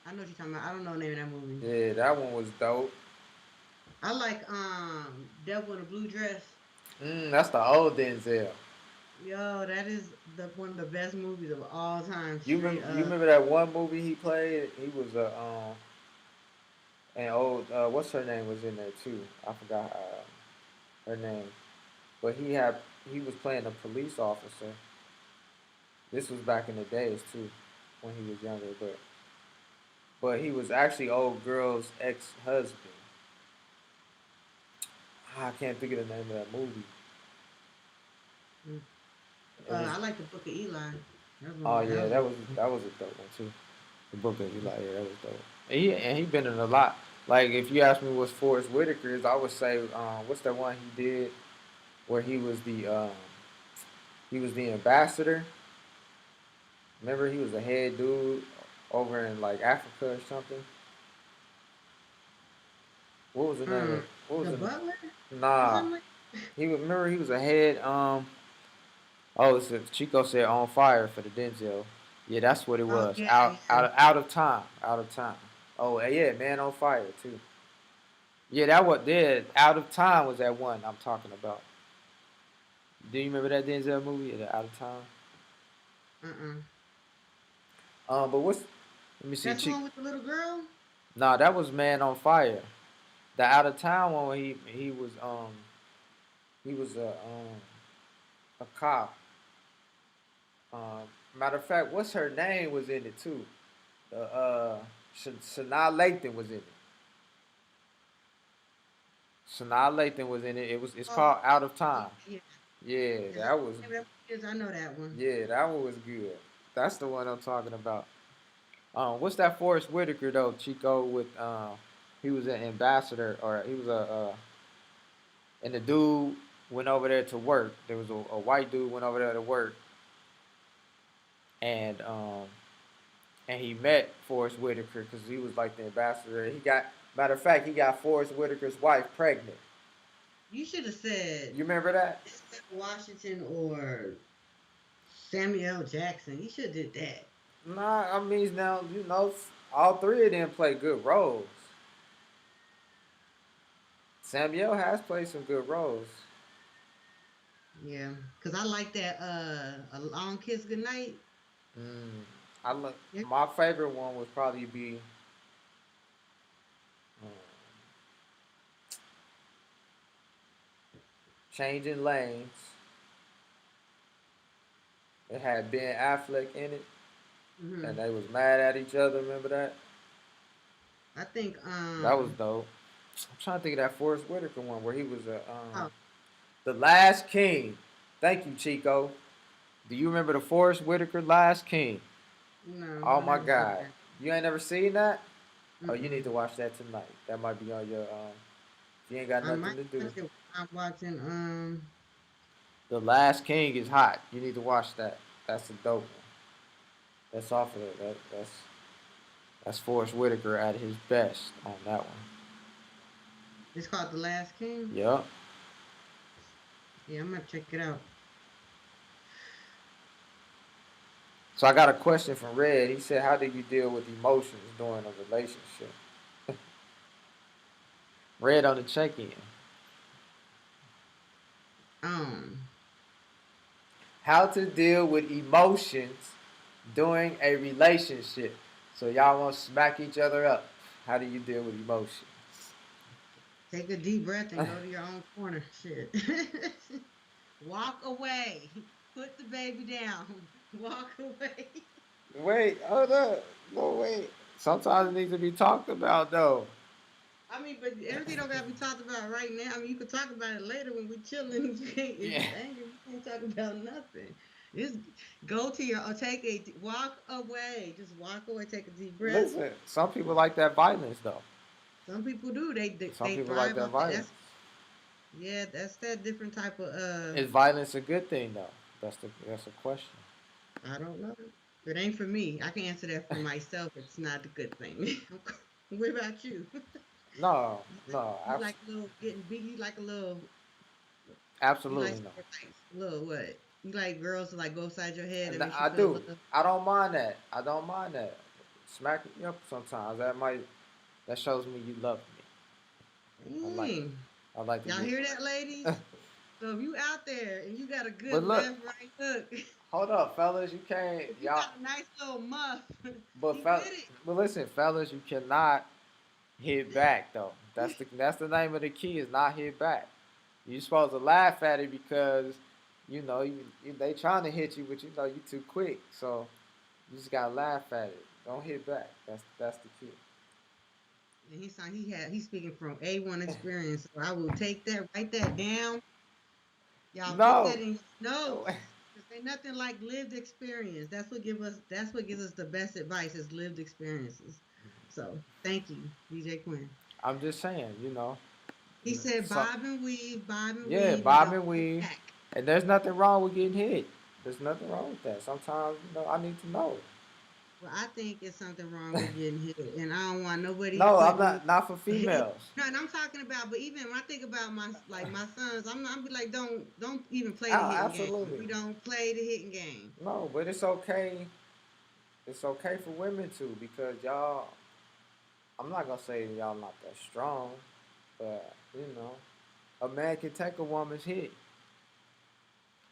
I know what you're talking about. I don't know the name of that movie. Yeah, that one was dope. I like Devil in a Blue Dress. That's the old Denzel. Yo, that is the one of the best movies of all time. You Straight remember? You up. remember that one movie he played? He was a and old what's her name was in there too. I forgot her name, but he was playing a police officer. This was back in the days too, when he was younger, but he was actually old girl's ex husband. I can't think of the name of that movie. Mm. It was I like the Book of Eli. That was oh one. That yeah, was one. that was a dope one too. The book of Eli, yeah, that was dope. And he been in a lot. Like if you ask me what's Forrest Whitaker's, I would say what's that one he did where he was the ambassador. Remember he was a head dude over in like Africa or something. What was the name of what was The the Butler or nah? something like. Remember he was a head oh it's Chico said on fire for the Denzel. Yeah, that's what it Oh was. yeah, yeah. Out of time. Out of time. Oh yeah, man on fire too. Yeah, that what did out of time was that one I'm talking about. Do you remember that Denzel movie? The Out of Time. Uh-uh. But what's let me see. That's the one with the little girl. No, that was Man on Fire. The out of town one, he was a cop. Um, Matter of fact, what's her name was in it too. Sanaa Lathan was in it. Sanaa Lathan was in it. It's Oh, called Out of okay, Time. yeah. Yeah, Is that that was what it is? I know that one. yeah, that one was good. That's the one I'm talking about. What's that Forrest Whitaker though? Chico with he was an ambassador or he was and the dude went over there to work. There was a white dude went over there to work, and he met Forrest Whitaker because he was like the ambassador. He got matter of fact, he got Forrest Whitaker's wife pregnant. You should have said You remember that? Washington or Samuel Jackson. You should have did that. Nah, I mean now all three of them play good roles. Samuel has played some good roles. Yeah, cause I like that. A long kiss goodnight. Mm, I look. Yeah. My favorite one would probably be um, Changing Lanes. It had Ben Affleck in it, and Hmm. they was mad at each other. Remember that? I think. That was dope. I'm trying to think of that Forrest Whitaker one where he was Oh the Last King. Thank you, Chico. Do you remember the Forrest Whitaker Last King? no, Oh I my never seen God, that. you ain't never seen that? Oh, you need Mm-mm. to watch that tonight. That might be on your. If you ain't got I nothing might to do. watch it when I'm watching. The Last King is hot. You need to watch that. That's a dope one. That's off of it. That's Forrest Whitaker at his best on that one. It's called The Last King. Yup. Yeah, I'm gonna check it out. So I got a question from Red. He said, "How do you deal with emotions during a relationship?" Red on the check-in. Um, How to deal with emotions during a relationship. So y'all want to smack each other up. How do you deal with emotions? Take a deep breath and go to your own corner. Shit. Walk away. Put the baby down. Walk away. Wait, hold up. No, wait. Sometimes it needs to be talked about, though. I mean, but everything don't gotta be talked about right now. I mean, you can talk about it later when we chilling. You can't, if Yeah. you angry, you can't talk about nothing. Just go to your or take a walk away. Just walk away. Take a deep breath. Listen, some people like that violence, though. Some people do. Some They people like thrive that off that. violence. That's yeah. That's that different type of. Is violence a good thing, though? That's a question. I don't know. It ain't for me. I can answer that for myself. It's not a good thing. What about you? No, You like no, you like a little getting big. You like a little. You like absolutely no. something like little what? You like girls to like go upside your head that And makes you I feel do. love. I don't mind that. I don't mind that. Smack me up sometimes. That shows me you love me. I like Dang. I like to Y'all get. hear that, ladies? So if you out there and you got a But good look, left right hook, hold up, fellas. You can't if you y'all. got a nice little muff, But he with it. but listen, fellas, you cannot hit back though. That's the name of the key is not hit back. You're supposed to laugh at it because they trying to hit you, but you too quick. So you just gotta laugh at it. Don't hit back. That's the key. And he's speaking from A1 experience. So I will take that, write that down. Y'all put No. that in your notes. Cause ain't nothing like lived experience. That's what gives us the best advice is lived experiences. So thank you, DJ Quinn. I'm just saying. He said So bob and yeah, weave, and bob don't and look weave, back. and there's nothing wrong with getting hit. There's nothing wrong with that. Sometimes I need to know. Well, I think it's something wrong with getting hit, and I don't want nobody No, I'm putting me. not for females. No, and I'm talking about, but even when I think about my sons, I'm be like, don't even play the Oh, hitting game. absolutely. We don't play the hitting game. No, but it's okay. It's okay for women too because y'all. I'm not gonna say y'all not that strong, but a man can take a woman's hit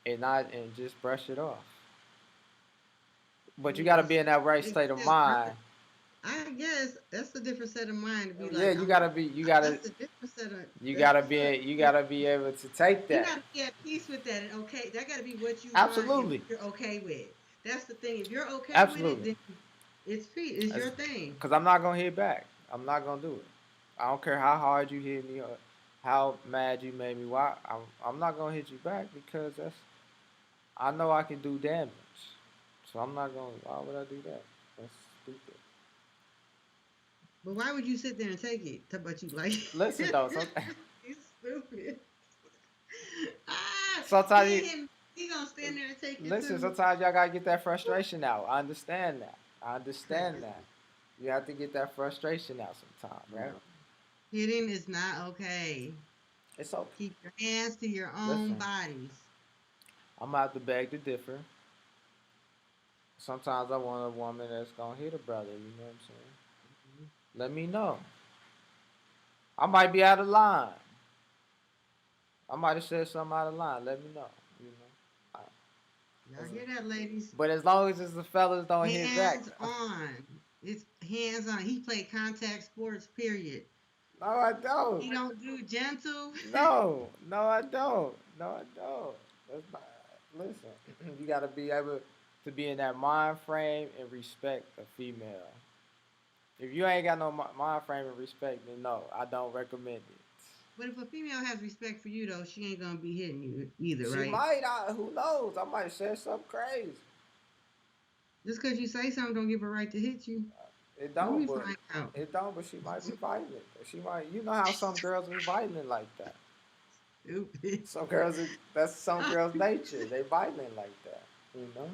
and just brush it off. But you Yeah, got to be in that right they state of still hurt. mind. I guess that's a different set of mind to be Yeah, like, I'm. That's a different set of. That's a you different. gotta be able to take You that. gotta be at peace with that and okay. That gotta be what you want and what Absolutely, you're okay with. That's the thing. If you're okay with it, absolutely. then it's peace. It's your thing. Because I'm not gonna hit back. I'm not gonna do it. I don't care how hard you hit me or how mad you made me. Why? I'm not gonna hit you back because I know I can do damage. So I'm not gonna. Why would I do that? That's stupid. But why would you sit there and take it? Talk about you like Listen though, he's stupid. Ah, sometimes he you ain't him. He gonna stand there and take it listen. too. Sometimes y'all gotta get that frustration out. I understand that. I understand that. You have to get that frustration out sometime, right? No. Hitting is not okay. It's okay. Keep your hands to your own Listen, bodies. I'm gonna have to beg to differ. Sometimes I want a woman that's gonna hit a brother. You know what I'm saying? Mhm. Let me know. I might be out of line. I might have said something out of line. Let me know. You know. Y'all hear that, ladies? But as long as it's the fellas don't hit back. Hands on. It's hands on. He played contact sports, period. No, I don't. He don't do gentle. No, no, I don't. No, I don't. That's not, listen, you got to be able to be in that mind frame and respect a female. If you ain't got no mind frame and respect, then no, I don't recommend it. But if a female has respect for you, though, she ain't gonna be hitting you either, She right? might, who knows? I might say something crazy. Just because you say something, don't give her right to hit you. It Let don't, me but find out. she might be violent. She might, you know how some girls is violent like that. Stupid. Some girls, that's some girls' nature. They violent like that. You know.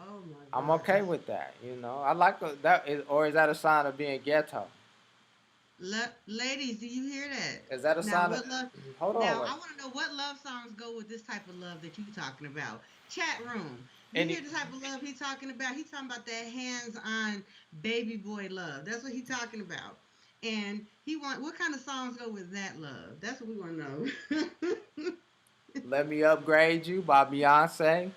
Oh my I'm okay gosh. with that. You know, I like that. Or is that a sign of being ghetto? Ladies, do you hear that? Is that a Now, sign of? what love? Hold on, Now, wait. I want to know what love songs go with this type of love that you talking about. Chat room. You Any hear the type of love he talking about? He talking about that hands-on baby boy love. That's what he talking about. And he want what kind of songs go with that love? That's what we want to know. Let Me Upgrade You by Beyonce.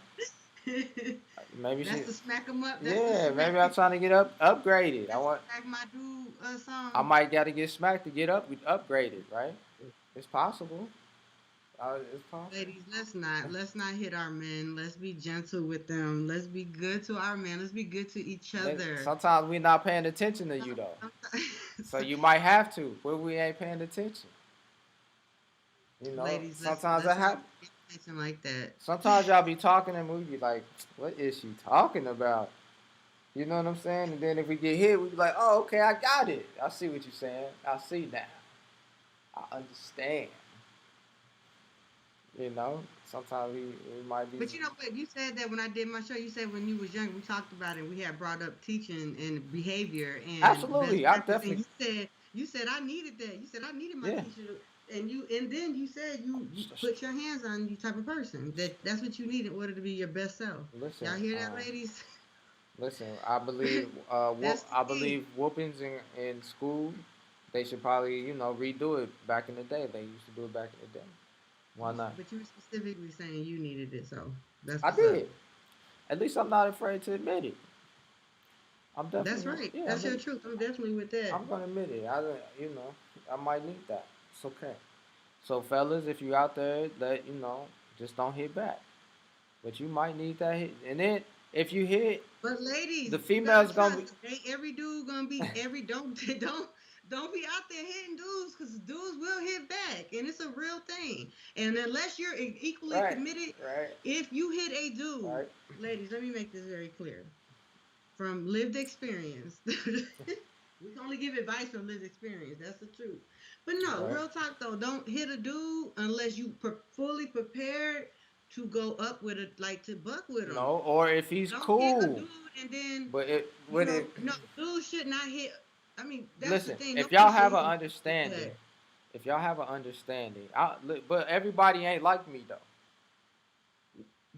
Maybe That's she. the smack 'em up. That's the Yeah, smack. maybe I'm trying to get upgraded. That's the smack my dude I song. might got to get smacked to get upgraded, right? It's possible. It's possible. Ladies, let's not hit our men. Let's be gentle with them. Let's be good to our men. Let's be good to each other. Sometimes we're not paying attention to you Some- though, so sometimes- you might have to, but we ain't paying attention. You know, ladies, let's sometimes that let's not happens. pay attention like that. Sometimes y'all be talking and we be like, what is she talking about? You know what I'm saying? And then if we get hit, we be like, oh, okay, I got it. I see what you're saying. I see now. I understand. You know, sometimes we might be. But you know what? You said that when I did my show, you said when you was young, we talked about it. We had brought up teaching and behavior and best Absolutely. I practice. And definitely, you said I needed that. You said I needed my yeah. teacher. And then you said you put your hands on you type of person. That's what you need in order to be your best self. Listen, Y'all hear that, ladies? listen. I believe, That's the I key. believe whoopings in school, they should probably, redo it back in the day. They used to do it back in the day. Why not? But you were specifically saying you needed it, so that's I what's up. did. At least I'm not afraid to admit it. I'm That's definitely, right. yeah. That's your truth. I'm definitely with that. I'm gonna admit it. I might need that. It's okay. So, fellas, if you out there, just don't hit back. But you might need that hit. And then if you hit, But ladies, the you gotta female's gonna be. trust. Ain't every dude gonna be every don't be out there hitting dudes because dudes will hit back, and it's a real thing. And unless you're equally Right, committed, right, if you hit a dude, right. ladies, let me make this very clear from lived experience. We can only give advice from lived experience. That's the truth. But no, Right. real talk though, don't hit a dude unless you fully prepared to go up with it, like to buck with him. No, or if he's Don't hit a cool, dude and then, but it with it. no, dudes should not hit. I mean, that's the Listen, thing. if Nobody y'all should have hit an in the understanding, back. but everybody ain't like me though.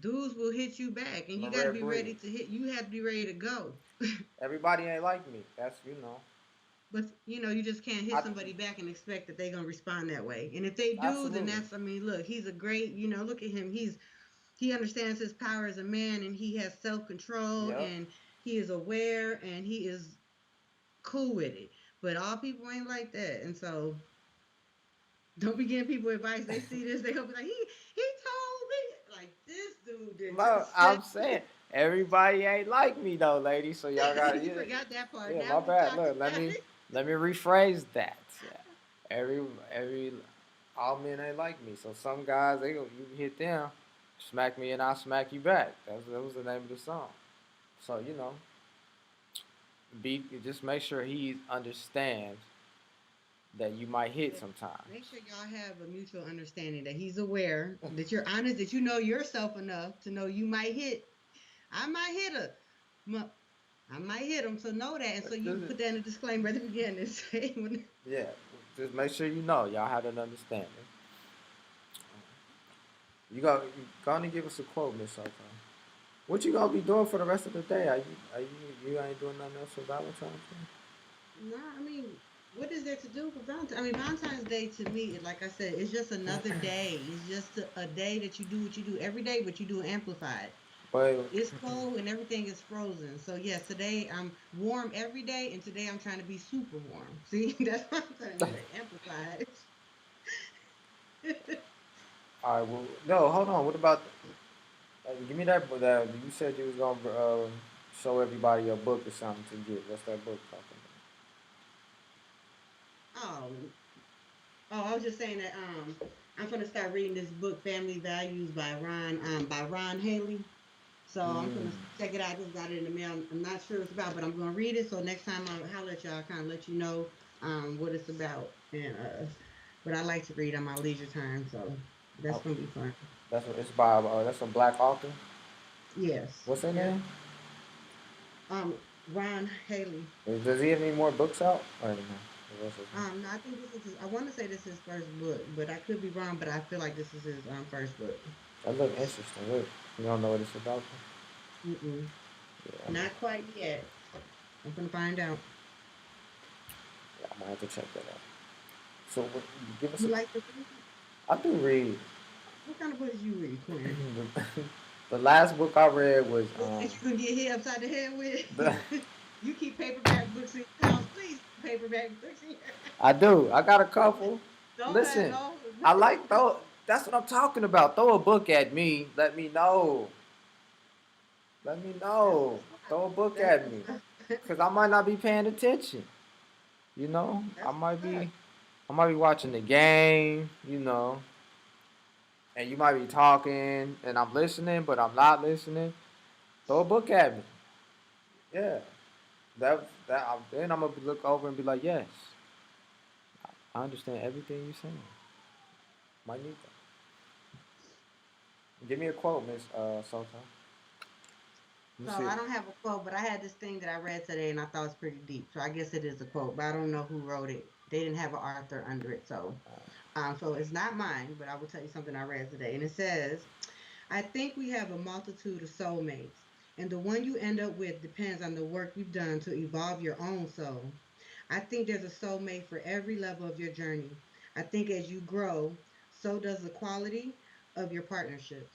Dudes will hit you back, and I'm a you got to red be breed. ready to hit. You have to be ready to go. Everybody ain't like me. That's But you just can't hit I somebody back and expect that they're gonna respond that way. And if they do, then absolutely. that's. I mean, look, he's a great. Look at him. He understands his power as a man, and he has self control, Yep. and he is aware, and he is cool with it. But all people ain't like that. And so don't be giving people advice. They see this, they gonna be like, he told me. Like this dude did No, just say I'm saying everybody ain't like me though, ladies. So y'all got you yeah, forgot that part. yeah. Now My we bad. talking Look, about it. let me rephrase that. Yeah. Every all men ain't like me. So some guys they go you hit them, smack me and I smack you back. That was the name of the song. So be just make sure he understands that you might hit Yeah. sometimes. Make sure y'all have a mutual understanding that he's aware, that you're honest, that you know yourself enough to know you might hit. I might hit her. I might hit him, so know that. And so you put that in a disclaimer at the beginning and say, Yeah, just make sure you know y'all have an understanding. You gonna give us a quote, Miss Sultan. What you gonna be doing for the rest of the day? You ain't doing nothing else for Valentine's Day? nah, I mean, what is there to do for Valentine's? I mean, Valentine's Day to me, like I said, it's just another day. It's just a day that you do what you do every day, but you do it amplified. But It's cold and everything is frozen. So yes, today I'm warm every day, and today I'm trying to be super warm. See, that's what I'm trying to say. Amplified. all right, well, no, hold on. What about? Give me that. That you said you was gonna show everybody a book or something to get. What's that book talking Oh, I was just saying that I'm gonna start reading this book, Family Values by Ron Haley. So about? I'm gonna check it out. I just got it in the mail. I'm not sure what it's about, but I'm gonna read it. So next time I'll holler at y'all, kind of let you know what it's about. And but I like to read on my leisure time, so that's Oh, gonna be fun. that's what it's by. That's a black author. Yes. What's her Yep. name? Ron Haley. Does he have any more books out? Or anything? What's his name? No, I think this is his, I want to say this is his first book, but I could be wrong. But I feel like this is his first book. That look interesting. Look, you don't know what it's about? Mm-mm. Yeah, Not quite yet. I'm gonna find out. yeah, I might have to check that out. So give us You a. like the read? I do read. What kind of books you read, Quinn? The last book I read was Books that you can get hit upside the head the, with. You keep paperback books in your house, please. Keep paperback books in your I do. I got a couple. don't have Listen, no. I like throw. That's what I'm talking about. Throw a book at me. Let me know. Let me That's know. what's up. Throw a book That's at what's me, up. cause I might not be paying attention. I That's might what's be. up. I might be watching the game. And you might be talking, and I'm listening, but I'm not listening. Throw a book at me. Yeah. Then I'm gonna look over and be like, yes, I understand everything you're saying. Might need that. Give me a quote, Miss Soto. Let me So see I it. don't have a quote, but I had this thing that I read today, and I thought it was pretty deep. So I guess it is a quote, but I don't know who wrote it. They didn't have an author under it, so it's not mine. But I will tell you something I read today, and it says, "I think we have a multitude of soulmates, and the one you end up with depends on the work you've done to evolve your own soul. I think there's a soulmate for every level of your journey. I think as you grow, so does the quality of your partnerships."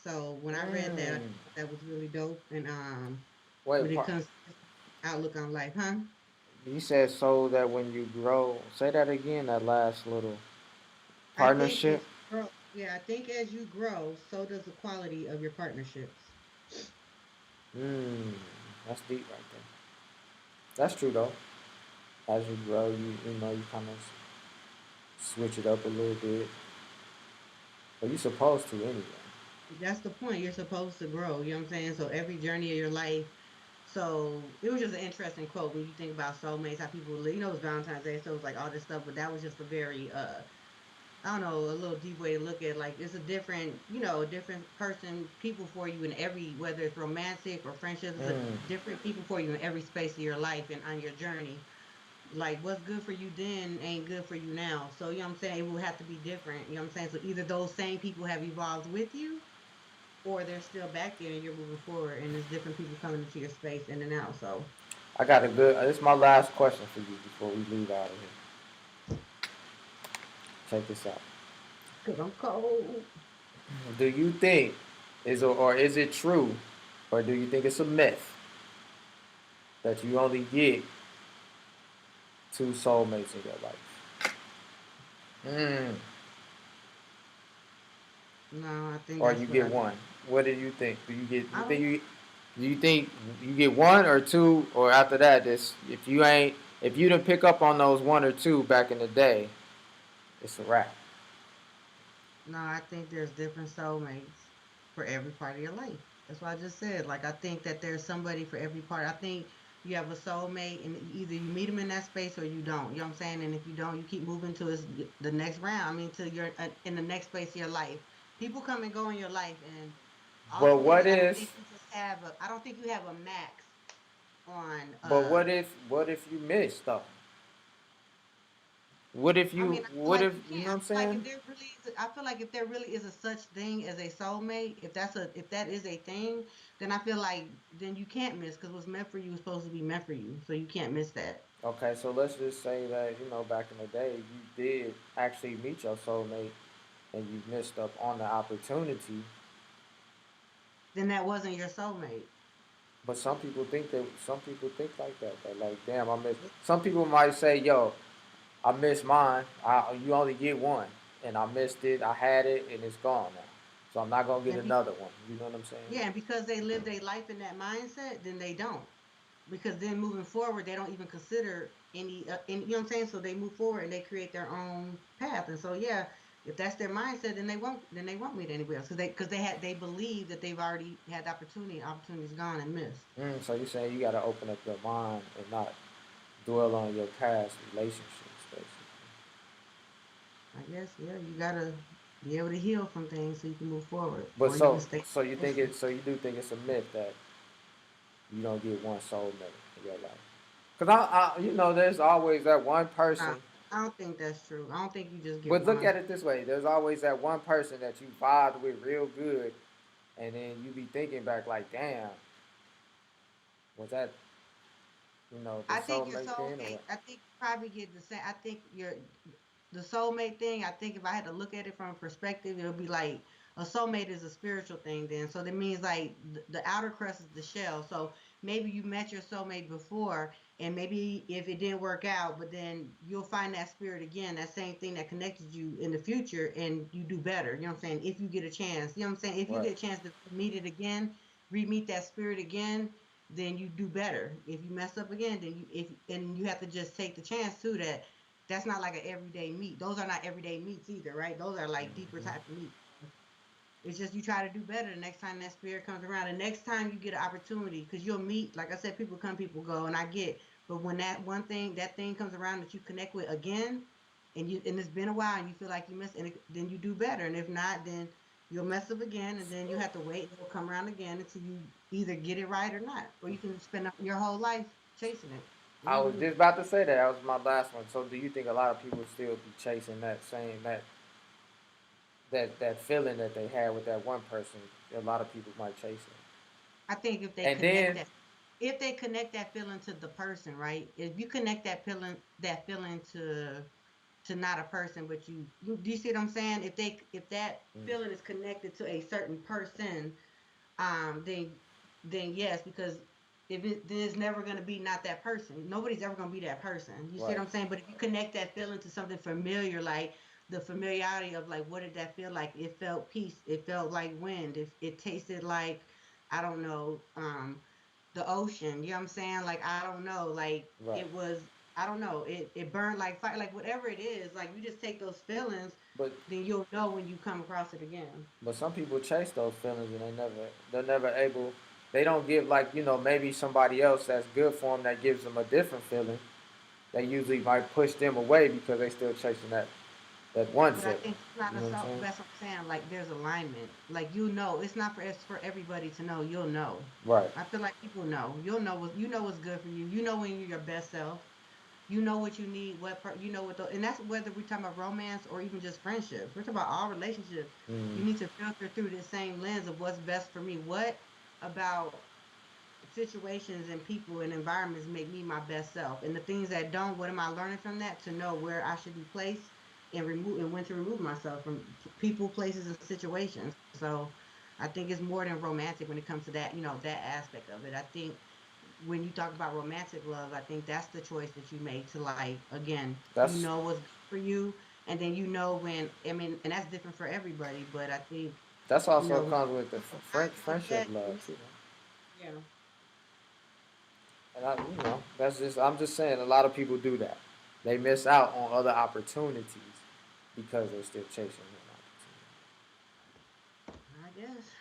So when I read that, I Mm. thought that was really dope. And Wait, when it comes to outlook on life, huh? you said so that when you grow, say that again, that last little I think partnership. as you grow, yeah, I think as you grow, so does the quality of your partnerships. Mm, that's deep right there. That's true though. As you grow, you kind of switch it up a little bit, but you're supposed to anyway. That's the point. You're supposed to grow. You know what I'm saying? So every journey of your life. So it was just an interesting quote when you think about soulmates, how people live. You know, it's Valentine's Day, so it's like all this stuff. But that was just a very, I don't know, a little deep way to look at it. Like it's a different, a different person, people for you in every, whether it's romantic or friendships, it's a Mm. different people for you in every space of your life and on your journey. Like what's good for you then ain't good for you now. So you know what I'm saying? It will have to be different. You know what I'm saying? So either those same people have evolved with you or they're still back there and you're moving forward and there's different people coming into your space in and out. So I got a good. This is my last question for you before we leave out of here. Check this out. because I'm cold. Do you think or is it true, or do you think it's a myth that you only get two soulmates in your life? Mm. No, I think Or that's you what get I do. one? What do you think? Do you get? You I think don't. you? Do you think you get one or two, or after that, this if you ain't if you didn't pick up on those one or two back in the day, it's a wrap. No, I think there's different soulmates for every part of your life. That's what I just said. Like I think that there's somebody for every part. I think you have a soulmate, and either you meet them in that space or you don't. You know what I'm saying? And if you don't, you keep moving to the next round. I mean, to your in the next place of your life. People come and go in your life, and But what ultimately, I don't think is? you just have a. I don't think you have a max on. But what if you miss though? What if I mean, you? I feel What like if you you can't. know what I'm I feel like if saying? there really is, I feel like if there really is a such thing as a soulmate, if that is a thing, then I feel like then you can't miss because what's meant for you is supposed to be meant for you, so you can't miss that. Okay, so let's just say that back in the day you did actually meet your soulmate and you missed up on the opportunity. Then that wasn't your soulmate. But some people think like that. They're like, damn, I miss. Some people might say, yo, I missed mine. You only get one, and I missed it. I had it, and it's gone now. So I'm not gonna get And another one. You know what I'm saying? yeah, and because they live their life in that mindset, then they don't. Because then moving forward, they don't even consider you know what I'm saying? So they move forward and they create their own path. And so yeah, if that's their mindset, then they won't meet anybody else because they believe that they've already had the opportunity's gone and missed. So you're saying you gotta open up your mind and not dwell on your past relationships, basically. I guess yeah, you gotta be able to heal from things so you can move forward, But or you can stay. so you do think it's a myth that you don't get one soulmate in your life? Cause there's always that one Nah, person. I don't think that's true. I don't think you just get But look one. at it this way: there's always that one person that you vibe with real good, and then you be thinking back like, damn, was that the I think your soulmate then or soulmate. what? I think you probably get the same. I think your the soulmate thing. I think if I had to look at it from a perspective, it would be like a soulmate is a spiritual thing. Then, so that means like the outer crust is the shell. So maybe you met your soulmate before, and maybe if it didn't work out, but then you'll find that spirit again, that same thing that connected you in the future, and you do better. You know what I'm saying? If you get a chance, you know what I'm saying? If you Right. get a chance to meet it again, re-meet that spirit again, then you do better. If you mess up again, then you have to just take the chance too that that's not like an everyday meat. Those are not everyday meats either, right? Those are like deeper Hmm. type of meat. It's just you try to do better the next time that spirit comes around. The next time you get an opportunity, because you'll meet, like I said, people come, people go, and I get. But when that thing comes around that you connect with again, and it's been a while, and you feel like you missed, then you do better. And if not, then you'll mess up again, and then you have to wait. It'll come around again until you either get it right or not, or you can spend your whole life chasing it. I was Mm-hmm. just about to say that. That was my last one. So do you think a lot of people still be chasing that same that feeling that they had with that one person? A lot of people might chase it. I think And then if they connect that feeling to the person, right? If you connect that feeling to not a person, but you do you see what I'm saying? If that feeling is connected to a certain person, then yes, because if it then it's never gonna be not that person. Nobody's ever gonna be that person. You see what right, I'm saying? But if you connect that feeling to something familiar, like the familiarity of like what did that feel like? It felt peace. It felt like wind. If it tasted like I don't know, the ocean. You know what I'm saying? Like I don't know, like right. it was. I don't know. It burned like fire. Like whatever it is. Like you just take those feelings, But then you'll know when you come across it again. some people chase those feelings and they're never able. They don't give like maybe somebody else that's good for them that gives them a different feeling. They usually might push them away because they still chasing that one But I feeling. think it's not You a know what I'm so saying? that's what I'm saying. Like there's alignment. Like you know, it's for everybody to know. You'll know. Right. I feel like people know. You'll know what you know what's good for you. You know when you're your best self. You know what you need. You know and that's whether we're talking about romance or even just friendships. We're talking about all relationships. You Mm. need to filter through this same lens of what's best for me. What about situations and people and environments make me my best self, and the things that don't, what am I learning from that to know where I should be placed and when to remove myself from people, places, and situations. So I think it's more than romantic when it comes to that, that aspect of it. I think when you talk about romantic love, I think that's the choice that you make to like again, you That's know what's good for you, and then you know when I mean, and that's different for everybody, but I think that's you also know when comes with the you align like friendship that, love you too. yeah. And that's just I'm just saying a lot of people do that. They miss out on other opportunities because they're still chasing an I guess.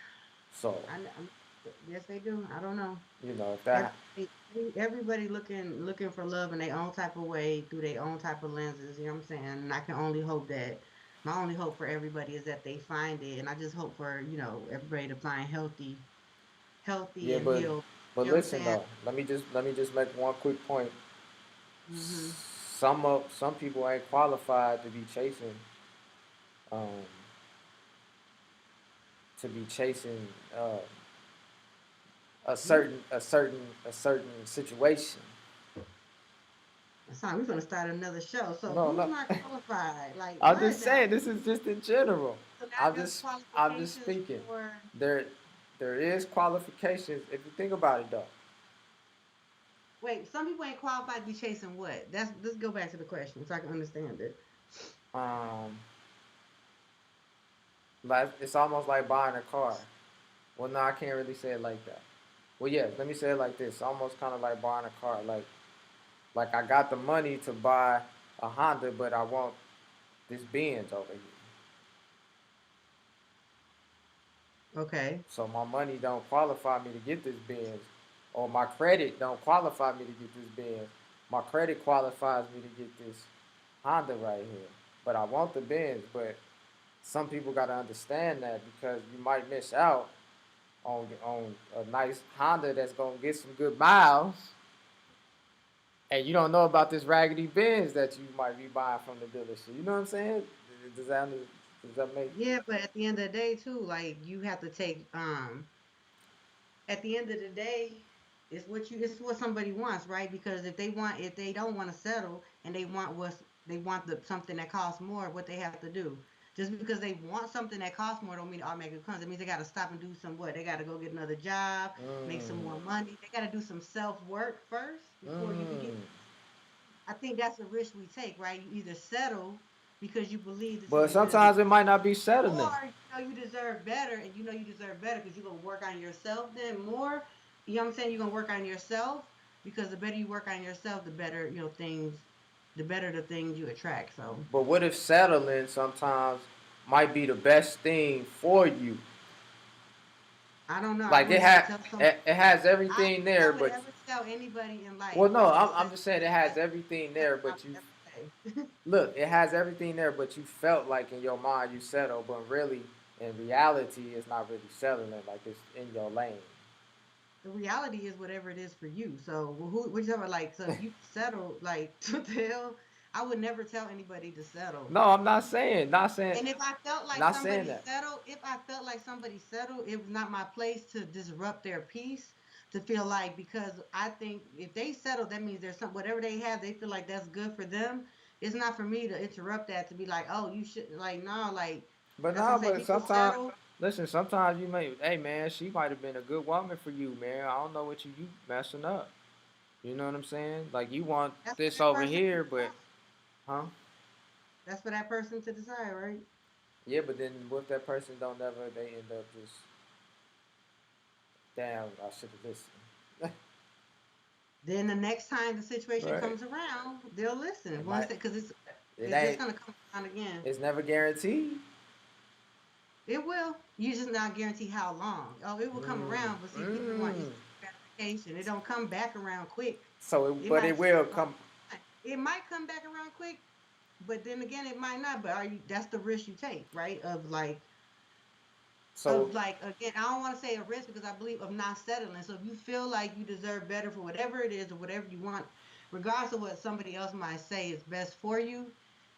opportunity. So, I'm, yes, they do. I don't know. if that Everybody looking for love in their own type of way through their own type of lenses. You know what I'm saying? And I can only hope that my only hope for everybody is that they find it, and I just hope for everybody to find healthy yeah, and healed. but You know what I'm listen saying? though, let me just make one quick point. Hmm. Some people ain't qualified um to be chasing uh, Who? a certain situation. That's not. We're gonna start another show. So No, who's no. not qualified? Like I'm what just now? saying this is just in general. So now I'm there's just I'm just qualifications speaking. for. There there is qualifications if you think about it though. Wait, some people ain't qualified to be chasing what? Let's go back to the question so I can understand it. Um, like it's almost like buying a car. Well, no, I can't really say it like that. Well, yeah, let me say it like this. Almost kind of like buying a car. Like I got the money to buy a Honda, but I want this Benz over here. Okay. So my money don't qualify me to get this Benz, or my credit don't qualify me to get this Benz. My credit qualifies me to get this Honda right here. But I want the Benz. But some people got to understand that because you might miss out on a nice Honda that's gonna get some good miles, and you don't know about this raggedy Benz that you might be buying from the dealership. You know what I'm saying? Does that does that make Yeah, but at the end of the day too, like you have to take at the end of the day, it's what somebody wants, right? Because if they don't want to settle and they want something that costs more, what they have to do. Just because they want something that costs more don't mean it automatically comes. It means they gotta stop and do some what? They gotta go get another job, make some more mm, money. They gotta do some self work first before you can get. mm. I think that's the risk we take, right? You either settle because you believe this is But a good sometimes it might not be or settling. you deserve better, and you know you deserve better because you're gonna work on yourself then more. You know what I'm saying? You're gonna work on yourself because the better you work on yourself, the better the better the things you attract. So But what if settling sometimes might be the best thing for you? I don't know. I Like would never tell someone. it has I everything there, never would but ever tell anybody in well, life no, to I'm settle just saying it for has less. everything That's there, what I but you would never say. look, it has everything there, but you felt like in your mind you settled, but really, in reality, it's not really settling. Like it's in your lane. The reality is whatever it is for you. So whichever like so if you settle like what the hell, I would never tell anybody to settle. No, I'm And if I felt like not saying somebody that. settled, if I felt like somebody settled, it was not my place to disrupt their peace. To feel like because I think if they settle, that means there's some whatever they have, they feel like that's good for them. It's not for me to interrupt that to be like, oh, you should like no, like But that's what I'm no, saying. but People sometimes, settle. listen, sometimes you may, hey man, she might have been a good woman for you, man. I don't know what you messing up. You know what I'm saying? Like you want That's for this that over person. here, but huh? That's for that person to decide, right? Yeah, but then what if that person don't ever? They end up just damn. I should have listened. Then the next time the situation Right? comes around, they'll listen. It Once might. because It it's ain't. gonna come around again. It's never guaranteed. It will. You just not guarantee how long. Oh, it will come Mm, around, but see, people want mm. instant gratification. It don't come back around quick. It But might it take will a long come. time. It might come back around quick, but then again, it might not. But are you? That's the risk you take, right? So, Of like again, I don't want to say a risk because I believe of not settling. So if you feel like you deserve better for whatever it is or whatever you want, regardless of what somebody else might say is best for you,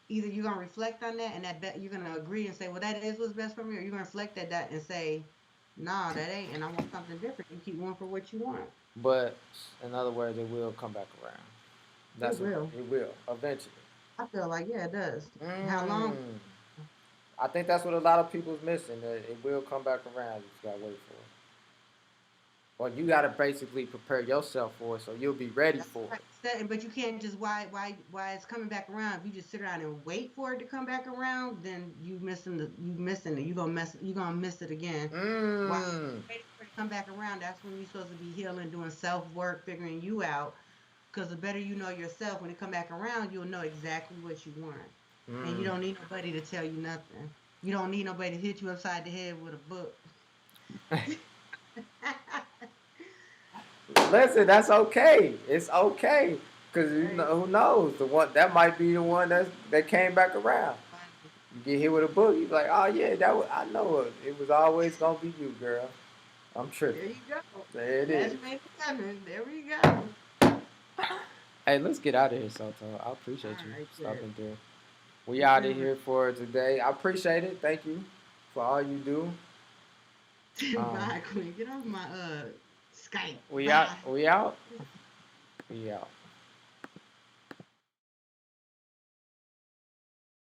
either you're gonna reflect on that and you're gonna agree and say, well, that is what's best for me, or you're gonna reflect at that and say, nah, that ain't, and I want something different. You keep going for what you want. but in other words, it will come back around. It will. It will eventually. I feel like yeah, it does. How long? Mm. I think that's what a lot of people's missing. That it will come back around. You just gotta wait for it. Well, you gotta basically prepare yourself for it, so you'll be ready That's for right. But you can't just why it's coming back around. If you just sit around and wait for it to come back around, then you missing it. You gonna miss it again. it. While you're waiting for it to come back around, that's when you're supposed to be healing, doing self work, figuring you out. Because the better you know yourself, when it come back around, you'll know exactly what you want, and you Mm. don't need nobody to tell you nothing. You don't need nobody to hit you upside the head with a book. Listen, that's okay. It's okay, cause you Right. know who knows the one that might be the one that came back around. You get hit with a book, you be like, oh yeah, I know it. It was always gonna be you, girl. I'm tripping. There you go. There it is. Matchmaking. There we go. Hey, let's get out of here, Soto. I appreciate All you right, good. stopping through. We out of Remember, here for today. I appreciate it. Thank you for all you do. Um, bye, Queen. Get off my Skype. we out. Bye. We out. We out.